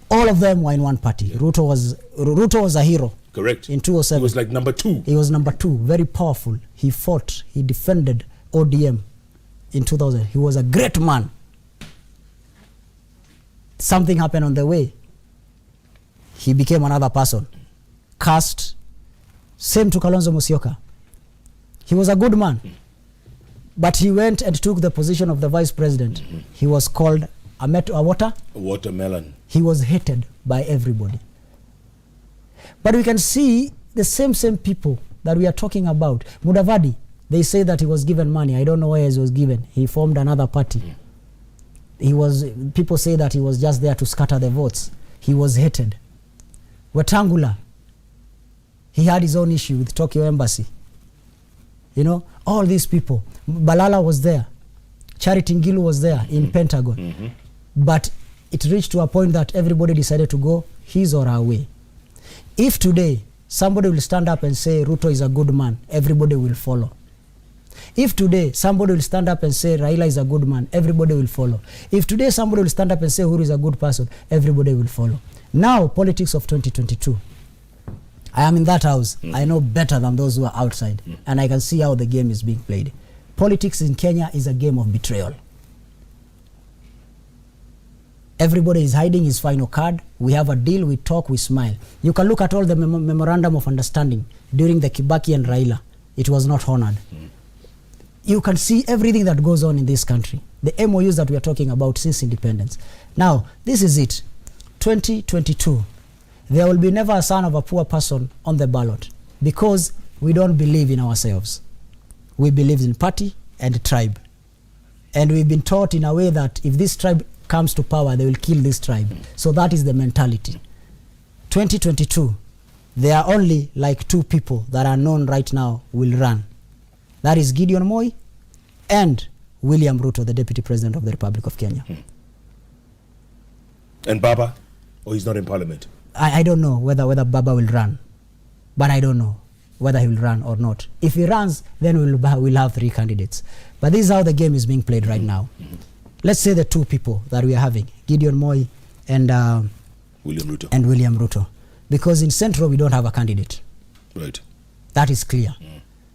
All of them were in one party. Yeah. Ruto was a hero. Correct. In 2007. He was like number 2. He was number 2, very powerful. He fought, he defended ODM in 2000. He was a great man. Something happened on the way. He became another person. Cast. Same to Kalonzo Musyoka. He was a good man. But he went and took the position of the vice president. He was called a watermelon. he was hated by everybody. But we can see the same people that we are talking about. Mudavadi, they say that he was given money. I don't know where he was given. He formed another party. People say that he was just there to scatter the votes. He was hated. Wetangula, he had his own issue with Tokyo Embassy. You know, all these people. Balala was there. Charity Ngilu was there in Pentagon. But it reached to a point that everybody decided to go his or her way. If today somebody will stand up and say Ruto is a good man, everybody will follow. If today somebody will stand up and say Raila is a good man, everybody will follow. If today somebody will stand up and say Uhuru is a good person, everybody will follow. Now, politics of 2022. I am in that house. I know better than those who are outside. And I can see how the game is being played. Politics in Kenya is a game of betrayal. Everybody is hiding his final card. We have a deal, we talk, we smile. You can look at all the memorandum of understanding during the Kibaki and Raila. It was not honored. You can see everything that goes on in this country. The MOUs that we are talking about since independence. Now, this is it. 2022. There will be never a son of a poor person on the ballot because we don't believe in ourselves. We believe in party and tribe. And we've been taught in a way that if this tribe comes to power, they will kill this tribe. So that is the mentality. 2022, there are only like 2 people that are known right now will run. That is Gideon Moi and William Ruto, the Deputy President of the Republic of Kenya. And Baba? Or he's not in parliament? I don't know whether Baba will run. But I don't know whether he will run or not. If he runs, then we'll have 3 candidates. But this is how the game is being played right now. Let's say the 2 people that we are having, Gideon Moi and William Ruto. Because in Central, we don't have a candidate. Right. That is clear.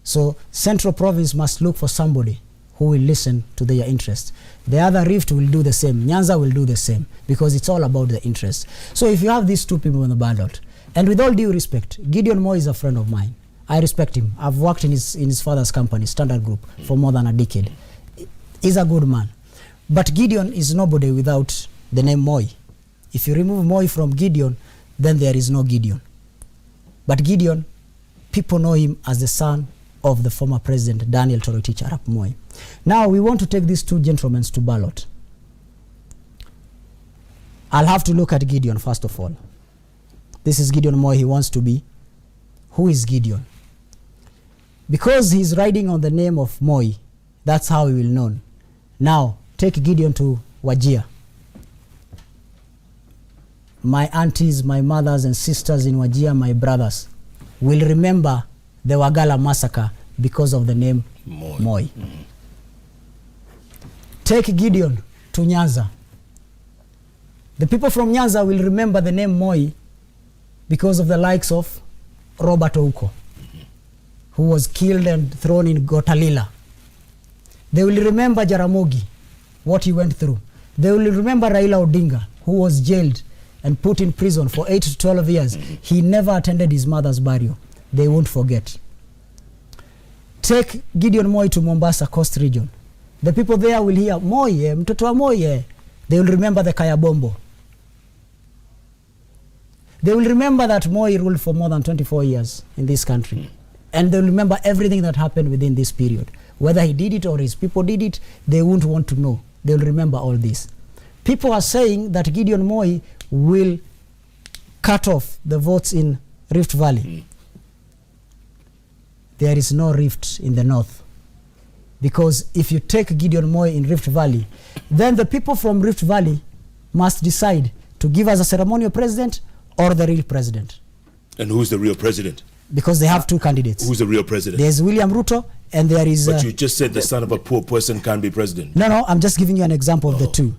So Central Province must look for somebody who will listen to their interests. The other Rift will do the same. Nyanza will do the same because it's all about the interests. So if you have these 2 people on the ballot, and with all due respect, Gideon Moi is a friend of mine. I respect him. I've worked in his father's company, Standard Group, for more than a decade. He's a good man. But Gideon is nobody without the name Moi. If you remove Moi from Gideon, then there is no Gideon. But Gideon, people know him as the son of the former president, Daniel Toroitich Arap Moi. Now, we want to take these 2 gentlemen to ballot. I'll have to look at Gideon first of all. This is Gideon Moi, he wants to be. Who is Gideon? Because he's riding on the name of Moi, that's how he will known. Now, take Gideon to Wajir. My aunties, my mothers and sisters in Wajir, my brothers, will remember the Wagala massacre because of the name Moi. Take Gideon to Nyanza. The people from Nyanza will remember the name Moi because of the likes of Robert Ouko, who was killed and thrown in Gotalila. They will remember Jaramogi, what he went through. They will remember Raila Odinga, who was jailed and put in prison for 8 to 12 years. He never attended his mother's burial. They won't forget. Take Gideon Moi to Mombasa Coast region. The people there will hear Moi, mtoto wa Moi. They will remember the Kayabombo. They will remember that Moi ruled for more than 24 years in this country. And they will remember everything that happened within this period. Whether he did it or his people did it, they won't want to know. They will remember all this. People are saying that Gideon Moi will cut off the votes in Rift Valley. There is no rift in the north. Because if you take Gideon Moi in Rift Valley, then the people from Rift Valley must decide to give us a ceremonial president or the real president. And who's the real president? Because they have 2 candidates. Who's the real president? There's William Ruto and there is... But you just said the son of a poor person can't be president. No, I'm just giving you an example of the 2.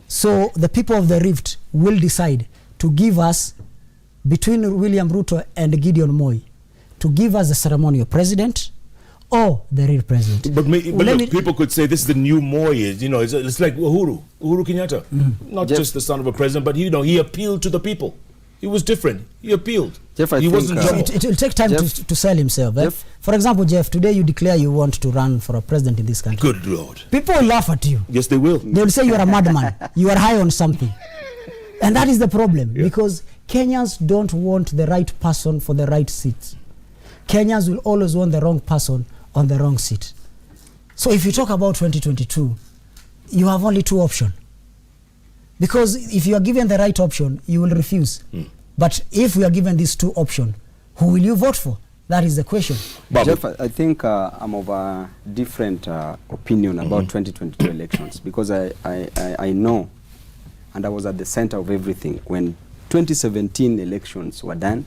So the people of the Rift will decide to give us, between William Ruto and Gideon Moi, to give us a ceremonial president or the real president. But look, people could say this is the new Moi. You know, it's like Uhuru Kenyatta. Not just the son of a president, but he appealed to the people. He was different. He appealed. Jeff, he wasn't it will take time to sell himself. For example, Jeff, today you declare you want to run for a president in this country. Good Lord. People will laugh at you. Yes, they will. They will say you are a madman. You are high on something. And that is the problem, because Kenyans don't want the right person for the right seat. Kenyans will always want the wrong person on the wrong seat. So if you talk about 2022, you have only two options. Because if you are given the right option, you will refuse. But if we are given these two options, who will you vote for? That is the question. Jeff, I think I'm of a different opinion about 2022 elections, because I know, and I was at the center of everything when 2017 elections were done.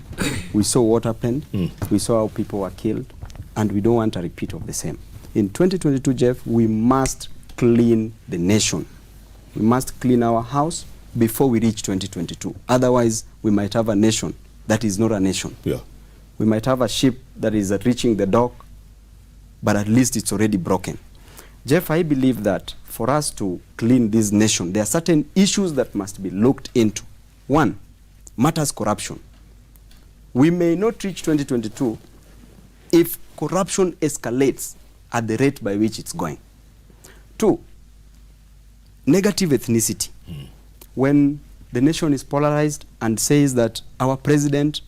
We saw what happened. We saw how people were killed, and we don't want a repeat of the same. In 2022, Jeff, we must clean the nation. We must clean our house before we reach 2022. Otherwise, we might have a nation that is not a nation. Yeah. We might have a ship that is reaching the dock, but at least it's already broken. Jeff, I believe that for us to clean this nation, there are certain issues that must be looked into. One, matters corruption. We may not reach 2022 if corruption escalates at the rate by which it's going. Two, negative ethnicity. When the nation is polarized and says that our president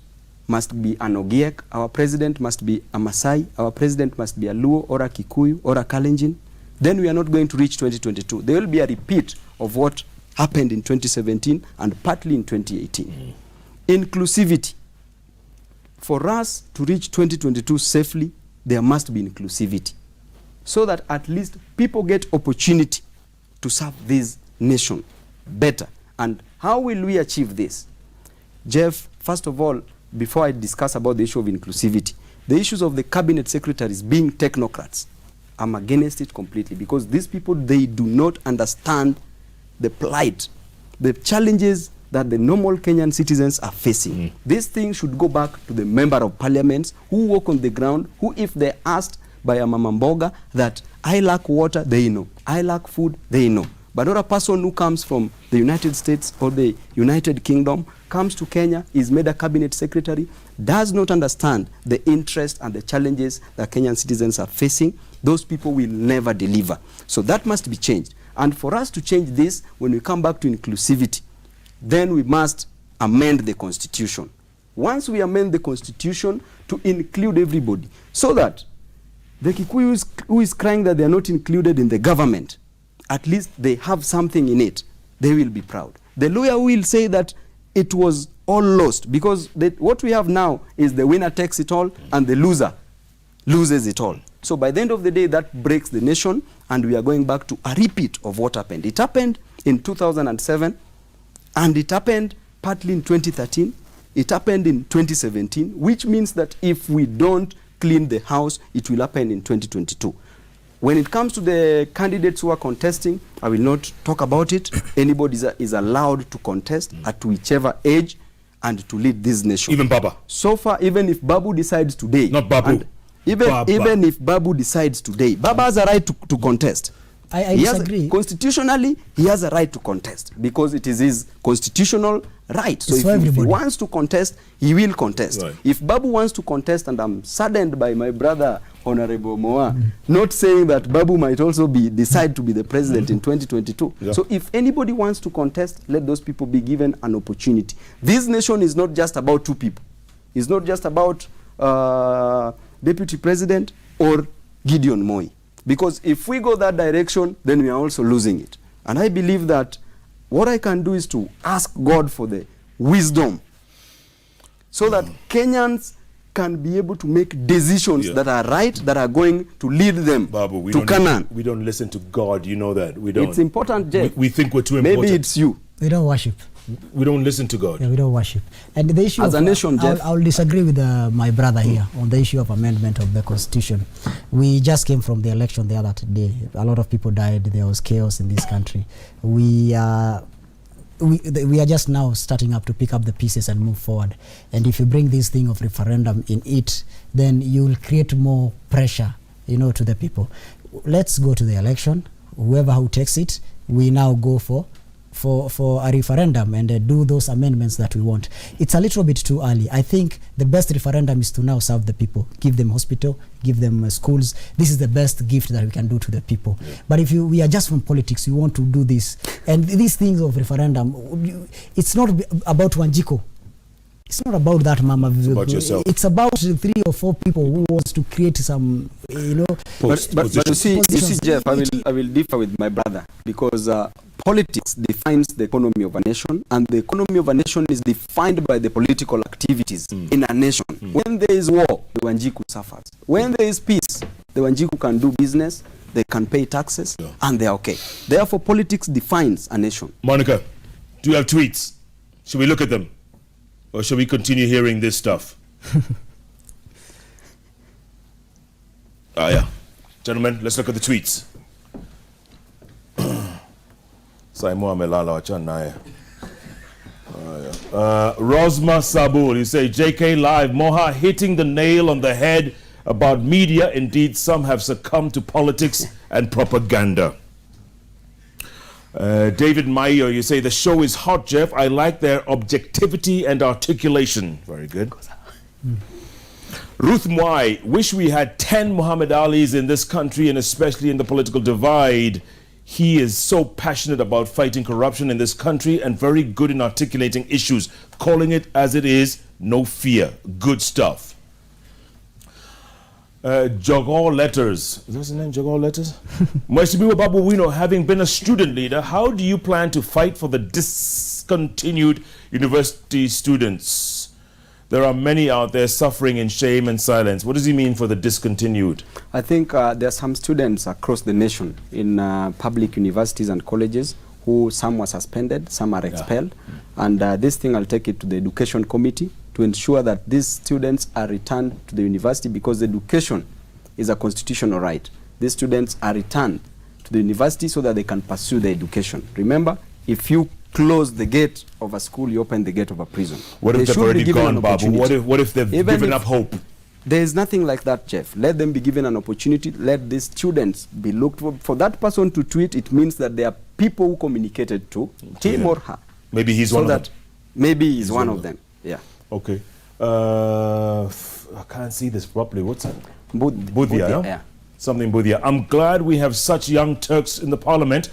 must be an Ogiek, our president must be a Masai, our president must be a Luo or a Kikuyu or a Kalenjin, then we are not going to reach 2022. There will be a repeat of what happened in 2017 and partly in 2018. Inclusivity. For us to reach 2022 safely, there must be inclusivity, so that at least people get opportunity to serve this nation better. And how will we achieve this? Jeff, first of all, before I discuss about the issue of inclusivity, the issues of the cabinet secretaries being technocrats, I'm against it completely, because these people, they do not understand the plight, the challenges that the normal Kenyan citizens are facing. This thing should go back to the member of parliaments who work on the ground, who, if they're asked by a mama mboga that I lack water, they know. I lack food, they know. But not a person who comes from the United States or the United Kingdom, comes to Kenya, is made a cabinet secretary, does not understand the interest and the challenges that Kenyan citizens are facing. Those people will never deliver. So that must be changed. And for us to change this, when we come back to inclusivity, then we must amend the constitution. Once we amend the constitution to include everybody, so that the Kikuyu who is crying that they are not included in the government, at least they have something in it, they will be proud. The lawyer will say that it was all lost, because what we have now is the winner takes it all and the loser loses it all. So by the end of the day, that breaks the nation, and we are going back to a repeat of what happened. It happened in 2007, and it happened partly in 2013. It happened in 2017, which means that if we don't clean the house, it will happen in 2022. When it comes to the candidates who are contesting, I will not talk about it. Anybody is allowed to contest at whichever age and to lead this nation. Even Baba. So far, even if Babu decides today. Not Babu. Even if Babu decides today, Baba has a right to contest. I disagree. Constitutionally, he has a right to contest, because it is his constitutional right. So if he wants to contest, he will contest. Right. If Babu wants to contest, and I'm saddened by my brother Honorable Moa not saying that Babu might also decide to be the president in 2022. Yeah. So if anybody wants to contest, let those people be given an opportunity. This nation is not just about two people. It's not just about Deputy President or Gideon Moi. Because if we go that direction, then we are also losing it. And I believe that what I can do is to ask God for the wisdom, so that Kenyans can be able to make decisions that are right, that are going to lead them Babu, to Canaan. We don't listen to God, you know that. We don't. It's important, Jeff. We think we're too important. Maybe it's you. We don't worship. We don't listen to God. Yeah, we don't worship. And the issue as a nation, Jeff, I'll disagree with my brother here on the issue of amendment of the constitution. We just came from the election the other day. A lot of people died. There was chaos in this country. We are just now starting up to pick up the pieces and move forward. And if you bring this thing of referendum in it, then you will create more pressure, to the people. Let's go to the election. Whoever who takes it, we now go for for a referendum and do those amendments that we want. It's a little bit too early. I think the best referendum is to now serve the people, give them hospital, give them schools. This is the best gift that we can do to the people. Yeah. But if we are just from politics, we want to do this, and these things of referendum, it's not about Wanjiko. It's not about that, Mama. It's about yourself. It's about 3 or 4 people who wants to create some, But you see, Jeff, I will differ with my brother, because politics defines the economy of a nation, and the economy of a nation is defined by the political activities in a nation. When there is war, the Wanjiku suffers. When there is peace, the Wanjiku can do business, they can pay taxes, and they're okay. Therefore, politics defines a nation. Monica, do you have tweets? Should we look at them? Or should we continue hearing this stuff? Yeah. Gentlemen, let's look at the tweets. Rosma Sabul, you say, JKLive, Moha hitting the nail on the head about media. Indeed, some have succumbed to politics and propaganda. David Mayo, you say, the show is hot, Jeff. I like their objectivity and articulation. Very good. Ruth Mwai, wish we had 10 Muhammad Alis in this country, and especially in the political divide. He is so passionate about fighting corruption in this country and very good in articulating issues, calling it as it is, no fear. Good stuff. Jogor Letters. Is that his name, Jogor Letters? Mheshimiwa Babu Owino, having been a student leader, how do you plan to fight for the discontinued university students? There are many out there suffering in shame and silence. What does he mean for the discontinued? I think there are some students across the nation in public universities and colleges who some were suspended, some are expelled. And this thing, I'll take it to the education committee to ensure that these students are returned to the university, because education is a constitutional right. These students are returned to the university so that they can pursue their education. Remember, if you close the gate of a school, you open the gate of a prison. What if they've already gone, Babu? What if they've given up hope? There is nothing like that, Jeff. Let them be given an opportunity. Let these students be looked for. For that person to tweet, it means that there are people who communicated to him or her. Maybe he's one of them. Maybe he's one of them. Yeah. Okay. I can't see this properly. What's that? Budhia, yeah? Something Budhia. I'm glad we have such young Turks in the parliament.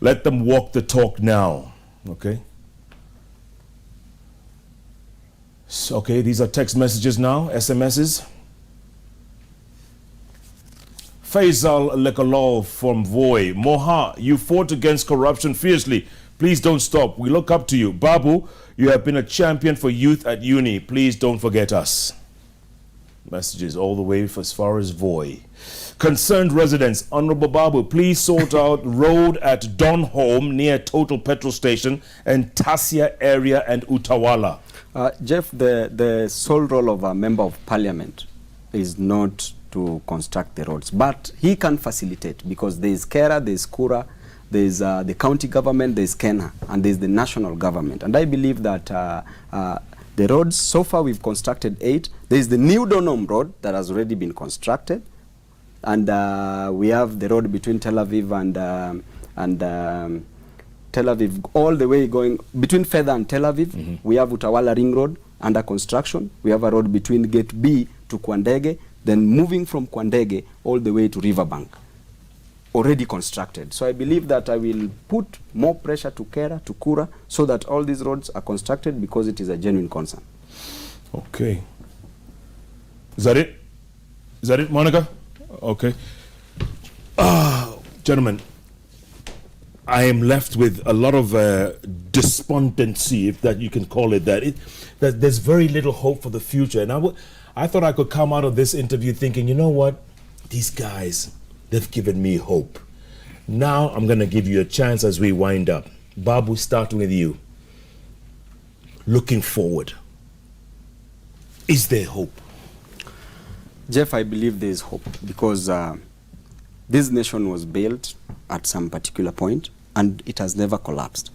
Let them walk the talk now. Okay. So, okay, these are text messages now, SMSs. Faisal Lekalol from Voi. Moha, you fought against corruption fiercely. Please don't stop. We look up to you. Babu, you have been a champion for youth at uni. Please don't forget us. Messages all the way as far as Voi. Concerned residents, Honorable Babu, please sort out road at Donholm near Total Petrol Station and Tasia area and Utawala. Jeff, the sole role of a member of parliament is not to construct the roads, but he can facilitate, because there is Kera, there is Kura, there is the county government, there is Kenya, and there is the national government. And I believe that the roads, so far we've constructed 8. There is the new Donholm road that has already been constructed, and we have the road between Tel Aviv and Tel Aviv, all the way going between Feather and Tel Aviv. We have Utawala Ring Road under construction. We have a road between Gate B to Kwandege, then moving from Kwandege all the way to Riverbank, already constructed. So I believe that I will put more pressure to Kera, to Kura, so that all these roads are constructed, because it is a genuine concern. Okay. Is that it? Is that it, Monica? Okay. Gentlemen, I am left with a lot of despondency, if that you can call it that. That there's very little hope for the future. And I thought I could come out of this interview thinking, you know what? These guys, they've given me hope. Now I'm going to give you a chance as we wind up. Babu, starting with you. Looking forward. Is there hope? Jeff, I believe there is hope, because this nation was built at some particular point and it has never collapsed.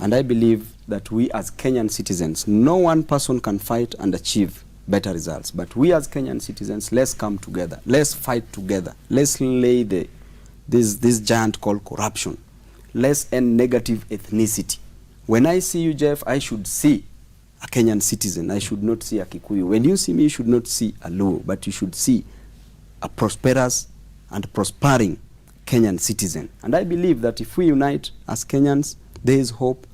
And I believe that we as Kenyan citizens, no one person can fight and achieve better results. But we as Kenyan citizens, let's come together. Let's fight together. Let's slay this giant called corruption. let's end negative ethnicity. When I see you, Jeff, I should see a Kenyan citizen. I should not see a Kikuyu. When you see me, you should not see a Luo, but you should see a prosperous and prospering Kenyan citizen. And I believe that if we unite as Kenyans, there is hope.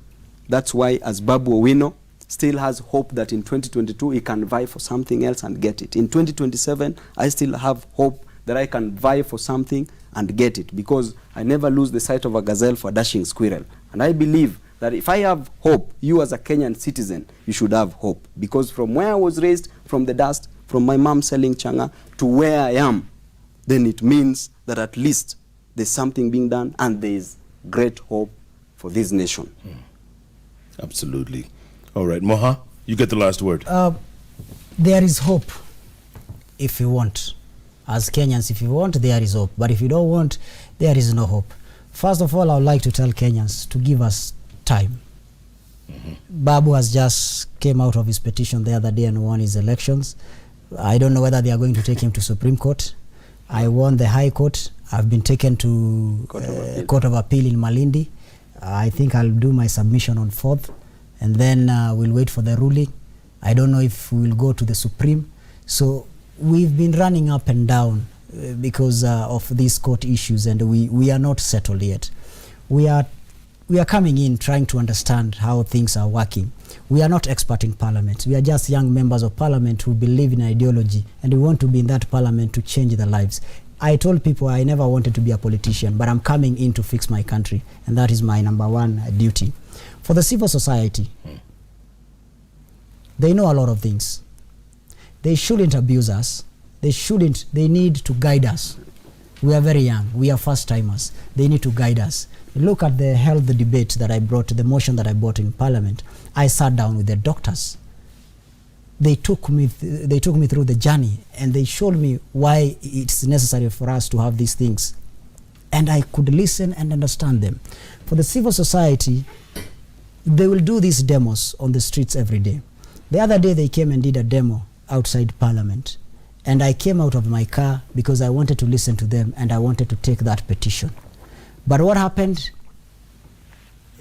That's why, as Babu Owino still has hope that in 2022 he can vie for something else and get it. In 2027, I still have hope that I can vie for something and get it, because I never lose the sight of a gazelle for a dashing squirrel. And I believe that if I have hope, you as a Kenyan citizen, you should have hope. Because from where I was raised, from the dust, from my mom selling changa to where I am, then it means that at least there's something being done and there is great hope for this nation. Absolutely. All right, Moha, you get the last word. There is hope if you want. As Kenyans, if you want, there is hope. But if you don't want, there is no hope. First of all, I would like to tell Kenyans to give us time. Babu has just came out of his petition the other day and won his elections. I don't know whether they are going to take him to Supreme Court. I won the High Court. I've been taken to Court of Appeal in Malindi. I think I'll do my submission on 4th, and then we'll wait for the ruling. I don't know if we'll go to the Supreme. So we've been running up and down because of these court issues, and we are not settled yet. We are coming in trying to understand how things are working. We are not expert in parliament. We are just young members of parliament who believe in ideology, and we want to be in that parliament to change their lives. I told people I never wanted to be a politician, but I'm coming in to fix my country, and that is my number one duty. For the civil society, they know a lot of things. They shouldn't abuse us. They need to guide us. We are very young. We are first timers. They need to guide us. Look at the health debate that I brought, the motion that I brought in parliament. I sat down with the doctors. They took me through the journey, and they showed me why it's necessary for us to have these things. And I could listen and understand them. For the civil society, they will do these demos on the streets every day. The other day they came and did a demo outside parliament. And I came out of my car because I wanted to listen to them and I wanted to take that petition. But what happened?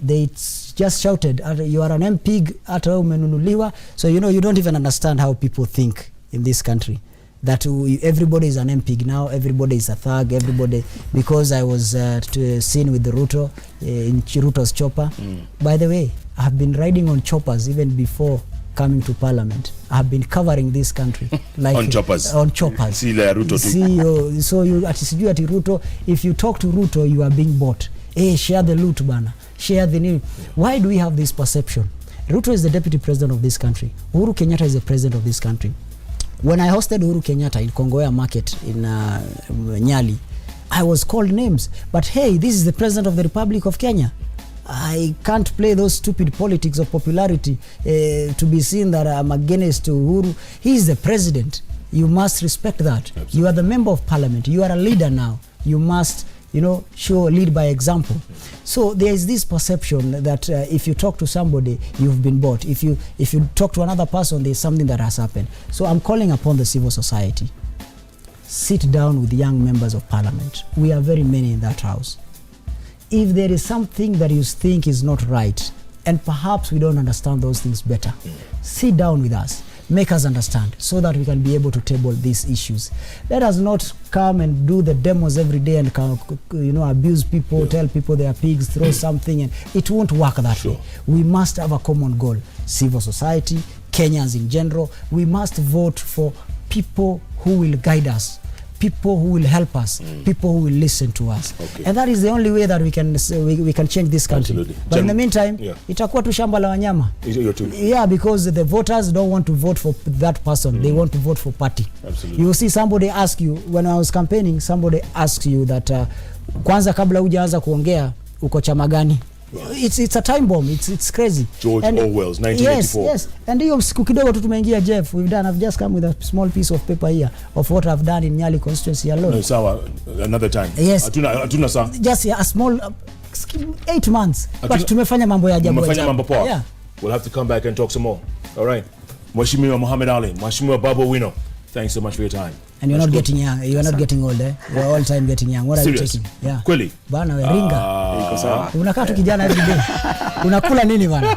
They just shouted, "You are an MP, ata umenunuliwa." So you don't even understand how people think in this country. That everybody is an MP now, everybody is a thug, everybody, because I was seen with the Ruto in Ruto's chopper. By the way, I have been riding on choppers even before coming to parliament. I have been covering this country like on choppers. On choppers. See Ruto too. So you at Ruto, if you talk to Ruto, you are being bought. Hey, share the loot bana. Share the new. Why do we have this perception? Ruto is the deputy president of this country. Uhuru Kenyatta is the president of this country. When I hosted Uhuru Kenyatta in Kongoya Market in Nyali, I was called names. But hey, this is the president of the Republic of Kenya. I can't play those stupid politics of popularity to be seen that I'm against Uhuru. He is the president. You must respect that. Absolutely. You are the member of parliament. You are a leader now. You must, lead by example. So there is this perception that if you talk to somebody, you've been bought. If you talk to another person, there's something that has happened. So I'm calling upon the civil society. Sit down with young members of parliament. We are very many in that house. If there is something that you think is not right, and perhaps we don't understand those things better, sit down with us, make us understand, so that we can be able to table these issues. Let us not come and do the demos every day and abuse people, tell people they are pigs, throw something, and it won't work that way. We must have a common goal. Civil society, Kenyans in general, we must vote for people who will guide us, people who will help us, people who will listen to us. Okay. And that is the only way that we can change this country. Absolutely. But in the meantime, itakuwa tu shamba la wanyama. Yeah, because the voters don't want to vote for that person. They want to vote for party. Absolutely. You will see somebody ask you, when I was campaigning, somebody asked you that kwanza kabla hujaanza kuongea uko chama gani? It's a time bomb. It's crazy. George Orwell's 1984. Yes. And hiyo siku kidogo tu tumeingia, Jeff. I've just come with a small piece of paper here of what I've done in Nyali constituency alone. No, sawa, another time. Yes. Atuna sa. Just a small 8 months. But tumefanya mambo ya ajabu. Tumefanya mambo poa. Yeah. We'll have to come back and talk some more. All right. Mheshimiwa Mohammed Ali, Mheshimiwa Babu Owino, Thanks so much for your time. And you're That's not good. getting young. You are not getting old, eh? You're all time getting young. What Serious? are you taking? Yeah. Kweli? Bana we ringa. Iko sawa. Unakaa tu kijana every day. Unakula nini bana?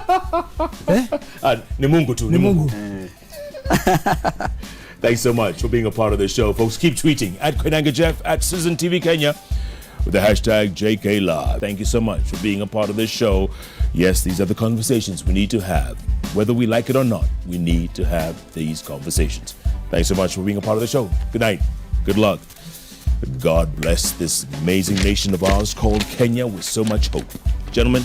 Eh? Ni Mungu tu. Ni Mungu. Thanks so much for being a part of the show. Folks, keep tweeting at Koinange Jeff, at Citizen TV Kenya with the hashtag JKLive. Thank you so much for being a part of this show. Yes, these are the conversations we need to have. Whether we like it or not, we need to have these conversations. Thanks so much for being a part of the show. Good night. Good luck. God bless this amazing nation of ours called Kenya with so much hope. Gentlemen,